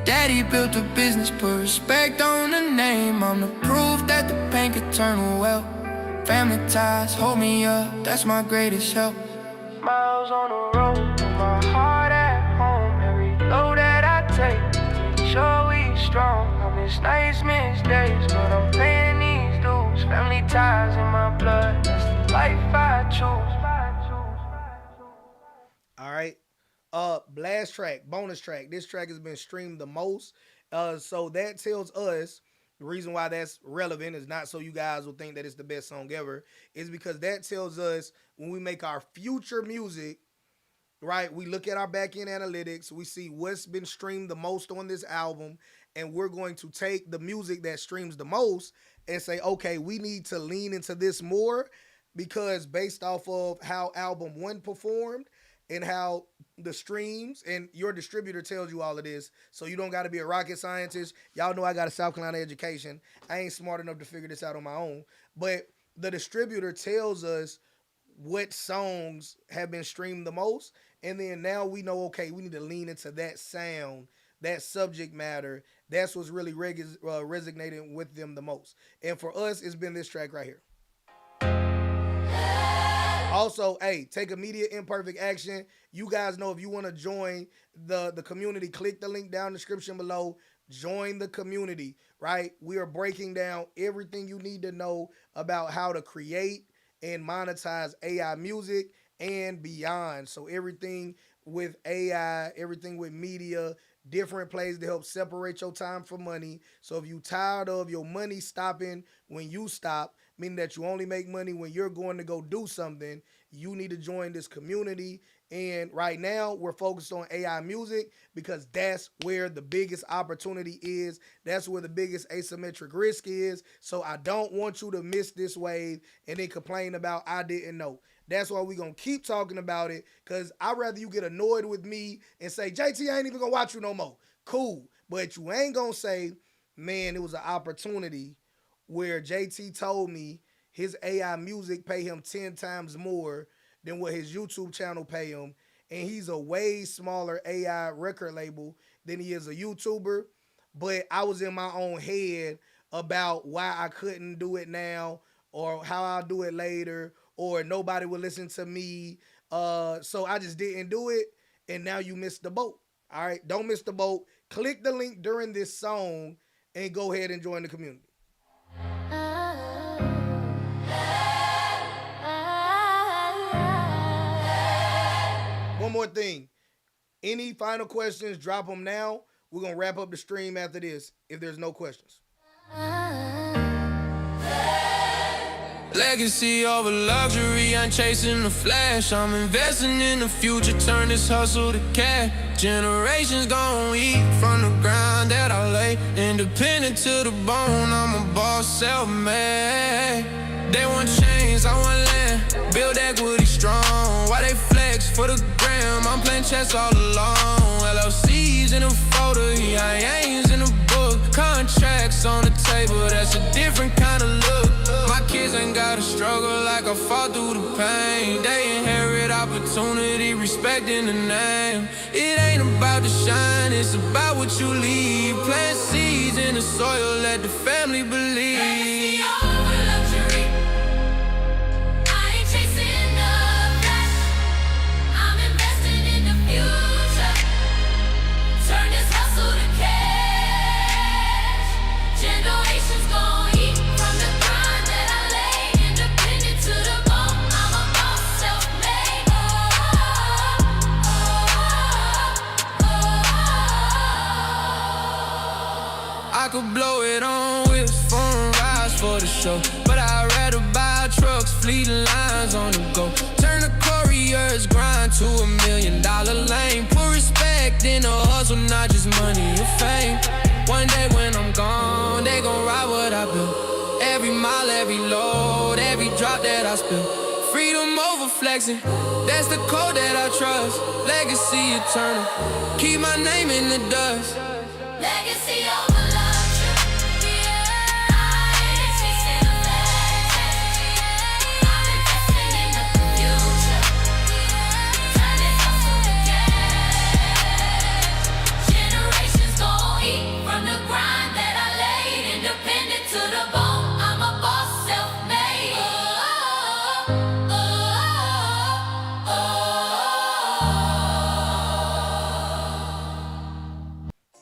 Daddy built a business, put respect on the name. I'm the proof that the pain could turn to wealth. Family ties hold me up, that's my greatest help. Miles on the road, with my heart at home. Every load that I take, sure we strong. I miss nights, miss days, but I'm paying these dues. Family ties in my blood, that's the life I choose. All right. Blast track, bonus track. This track has been streamed the most. So that tells us the reason why that's relevant is not so you guys will think that it's the best song ever. Is because that tells us when we make our future music, right? We look at our back end analytics, we see what's been streamed the most on this album, and we're going to take the music that streams the most and say, okay, we need to lean into this more because based off of how album one performed and how the streams and your distributor tells you all of this, so you don't got to be a rocket scientist. Y'all know I got a South Carolina education. I ain't smart enough to figure this out on my own, but the distributor tells us what songs have been streamed the most, and then now we know, okay, we need to lean into that sound, that subject matter. That's what's really resonating with them the most. And for us, it's been this track right here. Also, hey, take immediate imperfect action. You guys know if you want to join the community, click the link down in the description below. Join the community, right? We are breaking down everything you need to know about how to create and monetize AI music and beyond. So everything with AI, everything with media, different plays to help separate your time from money. So if you tired of your money stopping when you stop, meaning that you only make money when you're going to go do something, you need to join this community. And right now, we're focused on AI music because that's where the biggest opportunity is. That's where the biggest asymmetric risk is. So I don't want you to miss this wave and then complain about I didn't know. That's why we're going to keep talking about it because I'd rather you get annoyed with me and say, JT, I ain't even going to watch you no more. Cool. But you ain't going to say, man, it was an opportunity where JT told me his AI music pay him 10 times more than what his YouTube channel pay him. And he's a way smaller AI record label than he is a YouTuber. But I was in my own head about why I couldn't do it now or how I'll do it later or nobody would listen to me. So I just didn't do it. And now you missed the boat. All right. Don't miss the boat. Click the link during this song and go ahead and join the community. one more thing. Any final questions? Drop them now. We're gonna wrap up the stream after this. If there's no questions. Legacy over luxury, I'm chasing the flash. I'm investing in the future, turn this hustle to cash. Generations gon' eat from the ground that I lay. Independent to the bone, I'm a boss, self-made. They want chains, I want land. Build equity strong. Why they flex for the gram? I'm playing chess all along. LLCs in the photo, EIAs in the book. Contracts on the table, that's a different kind of look. My kids ain't gotta struggle like I fought through the pain. They inherit opportunity, respect in the name. It ain't about the shine, it's about what you leave. Plant seeds in the soil, let the family believe. Legacy over luxury. I ain't chasing the flash. I'm investing in the future. Turn this hustle to cash. Generations gon' eat from the grind that I lay. Independent to the bone, I'm a boss, self-made. I could blow it on with phone rides for the show, but I'd rather buy trucks, fleet lines on the go. Turn a courier's grind to $1 million lane. Put respect in the hustle, not just money or fame. One day when I'm gone, they gon' ride what I built. Every mile, every load, every drop that I spill. Freedom over flexing, that's the code that I trust. Legacy eternal, keep my name in the dust. Legacy over luxury, yeah. I ain't chasing the flash. I'm investing in the future. Turn this hustle to cash. Generations gon' eat from the grind that I laid. Independent to the bone, I'm a boss, self-made.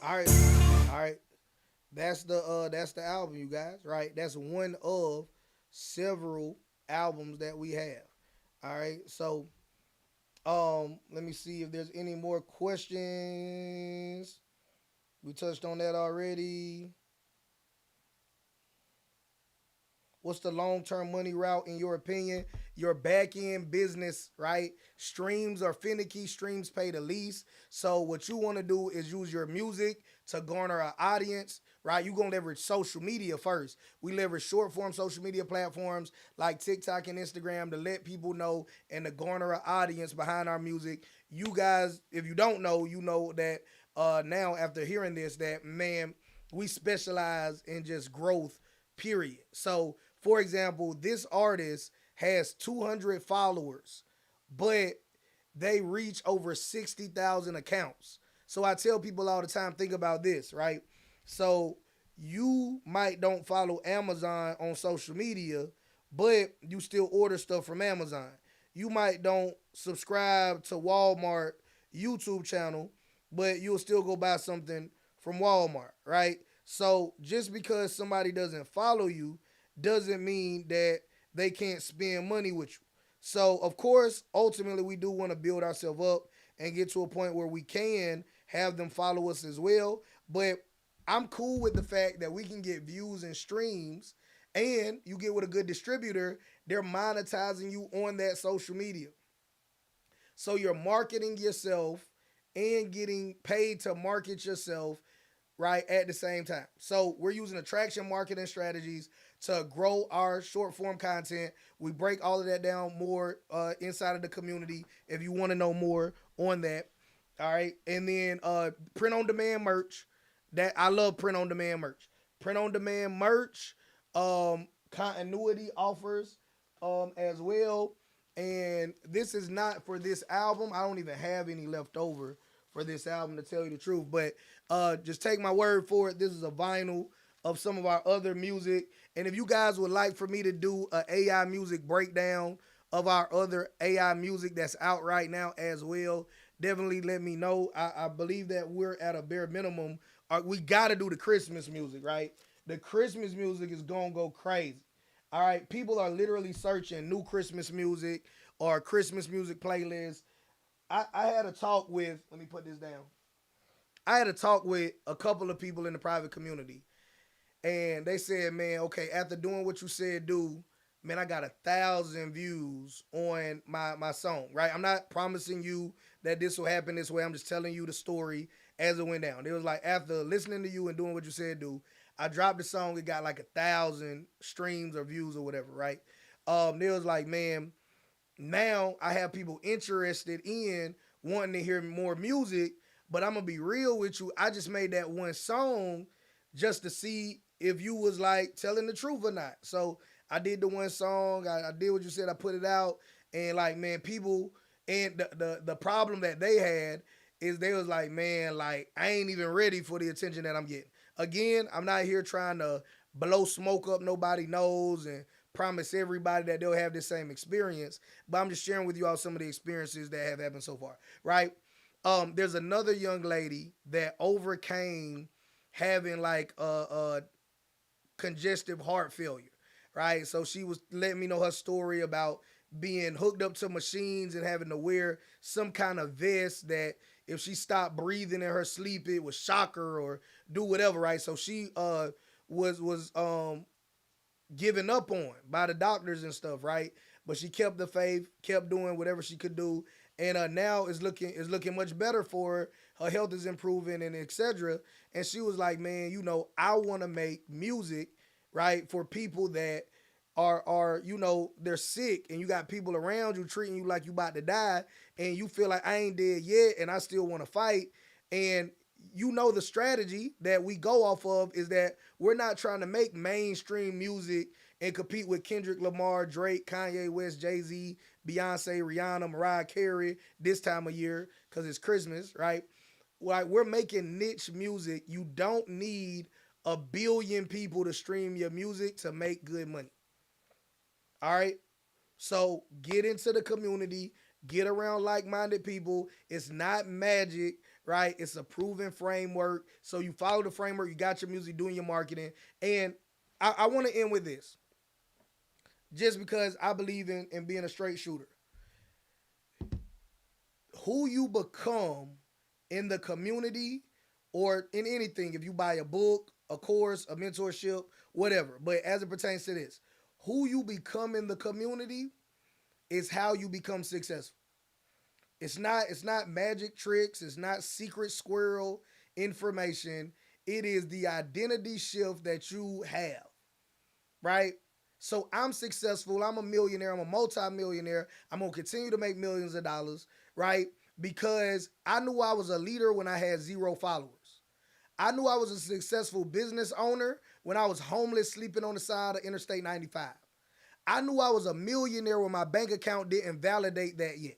All right, all right. That's the album, you guys. Right, that's one of several albums that we have. All right, so let me see if there's any more questions. We touched on that already. What's the long term money route in your opinion? Your back end business, right? Streams are finicky, streams pay the least. So, what you want to do is use your music to garner an audience, right? You're going to leverage social media first. We leverage short form social media platforms like TikTok and Instagram to let people know and to garner an audience behind our music. You guys, if you don't know, you know that now after hearing this, that man, we specialize in just growth, period. So, for example, this artist has 200 followers, but they reach over 60,000 accounts. So I tell people all the time, think about this, right? So you might don't follow Amazon on social media, but you still order stuff from Amazon. You might don't subscribe to Walmart YouTube channel, but you'll still go buy something from Walmart, right? So just because somebody doesn't follow you doesn't mean that they can't spend money with you. So, of course, ultimately, we do want to build ourselves up and get to a point where we can have them follow us as well. But I'm cool with the fact that we can get views and streams, and you get with a good distributor, they're monetizing you on that social media. So, you're marketing yourself and getting paid to market yourself right at the same time. So we're using attraction marketing strategies to grow our short form content. We break all of that down more inside of the community if you want to know more on that. All right. And then print on demand merch. That I love print on demand merch. Print on demand merch, continuity offers as well. And this is not for this album. I don't even have any left over for this album to tell you the truth. But just take my word for it. This is a vinyl of some of our other music. And if you guys would like for me to do an AI music breakdown of our other AI music that's out right now as well, definitely let me know. I believe that we're at a bare minimum. We got to do the Christmas music, right? The Christmas music is going to go crazy. All right. People are literally searching new Christmas music or Christmas music playlists I had a talk with. Let me put this down. I had a talk with a couple of people in the private community, and they said, man, okay, after doing what you said do, man, I got 1,000 views on my song, right? I'm not promising you that this will happen this way. I'm just telling you the story as it went down. It was like after listening to you and doing what you said do, I dropped the song. It got like 1,000 streams or views or whatever, right? It was like, man, now I have people interested in wanting to hear more music. But I'm gonna be real with you. I just made that one song just to see if you was like telling the truth or not. So I did the one song. I did what you said. I put it out, and like man, people and the problem that they had is they was like, man, like I ain't even ready for the attention that I'm getting. Again, I'm not here trying to blow smoke up nobody knows and promise everybody that they'll have the same experience. But I'm just sharing with you all some of the experiences that have happened so far, right? There's another young lady that overcame having like a congestive heart failure, right? So she was letting me know her story about being hooked up to machines and having to wear some kind of vest that if she stopped breathing in her sleep, it would shock her or do whatever, right? So she was given up on by the doctors and stuff, right? But she kept the faith, kept doing whatever she could do, and now is looking much better for her. Her health is improving and etc. And she was like, man, I want to make music, right, for people that are they're sick and you got people around you treating you like you about to die and you feel like I ain't dead yet and I still want to fight. And the strategy that we go off of is that we're not trying to make mainstream music and compete with Kendrick Lamar, Drake, Kanye West, Jay Z, Beyonce, Rihanna, Mariah Carey this time of year because it's Christmas, right? Like we're making niche music. You don't need a billion people to stream your music to make good money. All right. So get into the community, get around like minded people. It's not magic, right? It's a proven framework. So you follow the framework, you got your music, doing your marketing. And I want to end with this just because I believe in being a straight shooter. Who you become in the community or in anything, if you buy a book, a course, a mentorship, whatever. But as it pertains to this, who you become in the community is how you become successful. It's not magic tricks, it's not secret squirrel information. It is the identity shift that you have, right? So I'm successful, I'm a millionaire, I'm a multi-millionaire. I'm going to continue to make millions of dollars, right? Because I knew I was a leader when I had zero followers. I knew I was a successful business owner when I was homeless sleeping on the side of Interstate 95. I knew I was a millionaire when my bank account didn't validate that yet.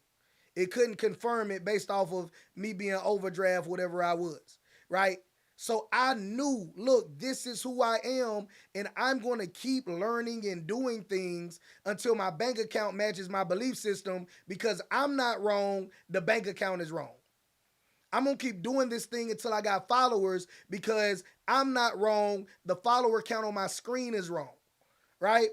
It couldn't confirm it based off of me being overdraft, whatever I was, right? So I knew, look, this is who I am, and I'm going to keep learning and doing things until my bank account matches my belief system because I'm not wrong, the bank account is wrong. I'm going to keep doing this thing until I got followers because I'm not wrong, the follower count on my screen is wrong, right?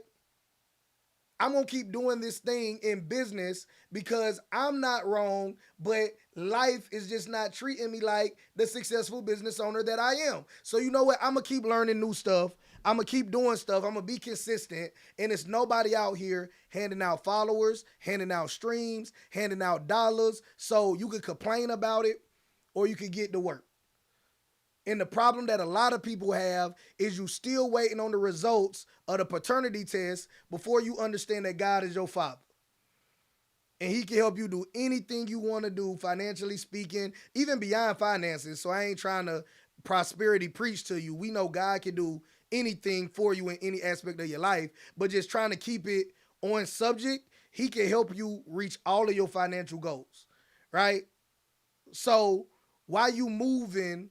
I'm gonna keep doing this thing in business because I'm not wrong, but life is just not treating me like the successful business owner that I am. So you know what? I'm gonna keep learning new stuff. I'm gonna keep doing stuff. I'm gonna be consistent, and it's nobody out here handing out followers, handing out streams, handing out dollars. So you could complain about it, or you could get to work. And the problem that a lot of people have is you still waiting on the results of the paternity test before you understand that God is your father. And he can help you do anything you want to do, financially speaking, even beyond finances. So I ain't trying to prosperity preach to you. We know God can do anything for you in any aspect of your life, but just trying to keep it on subject, he can help you reach all of your financial goals, right? So while you moving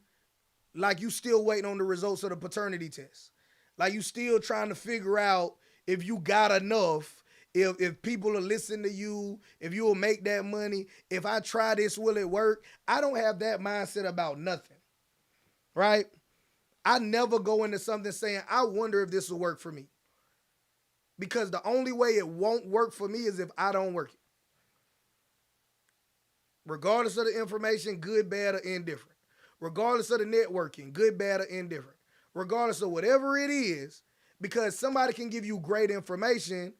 like you still waiting on the results of the paternity test. Like you still trying to figure out if you got enough, if people will listen to you, if you will make that money, if I try this, will it work? I don't have that mindset about nothing, right? I never go into something saying, I wonder if this will work for me. Because the only way it won't work for me is if I don't work it, regardless of the information, good, bad, or indifferent, regardless of the networking, good, bad, or indifferent, regardless of whatever it is, because somebody can give you great information,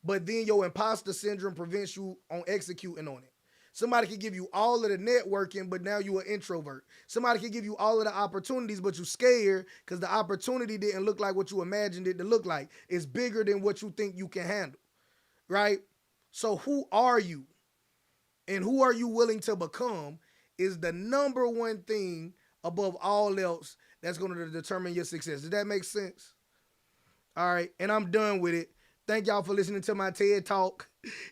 but then your imposter syndrome prevents you on executing on it. Somebody can give you all of the networking, but now you're an introvert. Somebody can give you all of the opportunities, but you're scared because the opportunity didn't look like what you imagined it to look like. It's bigger than what you think you can handle, right? So who are you? And who are you willing to become is the number one thing above all else that's going to determine your success. Does that make sense? All right, and I'm done with it. Thank y'all for listening to my TED Talk.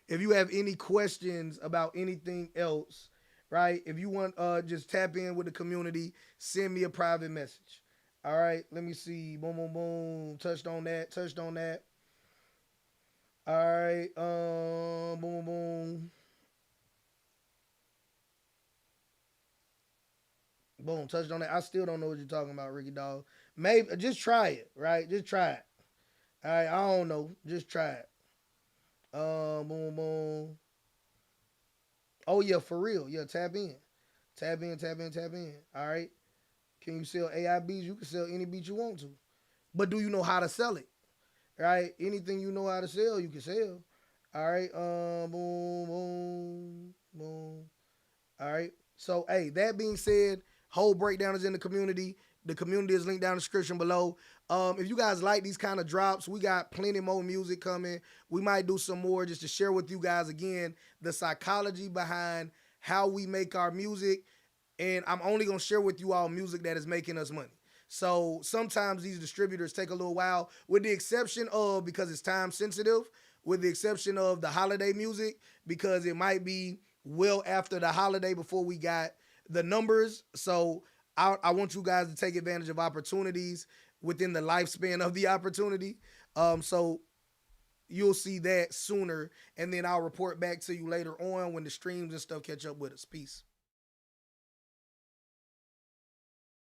If you have any questions about anything else, right? If you want just tap in with the community, send me a private message. All right, let me see. Boom, boom, boom. Touched on that. Touched on that. All right. Boom, boom, boom. Boom. Touched on that. I still don't know what you're talking about, Ricky Dog. Maybe just try it, right? Just try it. All right. I don't know. Just try it. Boom, boom. Oh yeah, for real. Yeah, tap in. Tap in, tap in, tap in. All right. Can you sell AI beats? You can sell any beat you want to. But do you know how to sell it? Right? Anything you know how to sell, you can sell. All right. Boom, boom, boom. All right. So, hey, that being said, whole breakdown is in the community. The community is linked down in the description below. If you guys like these kind of drops, we got plenty more music coming. We might do some more just to share with you guys again the psychology behind how we make our music. And I'm only gonna share with you all music that is making us money. So sometimes these distributors take a little while, with the exception of because it's time sensitive, with the exception of the holiday music, because it might be well after the holiday before we got the numbers. So I want you guys to take advantage of opportunities within the lifespan of the opportunity. So you'll see that sooner, and then I'll report back to you later on when the streams and stuff catch up with us. Peace.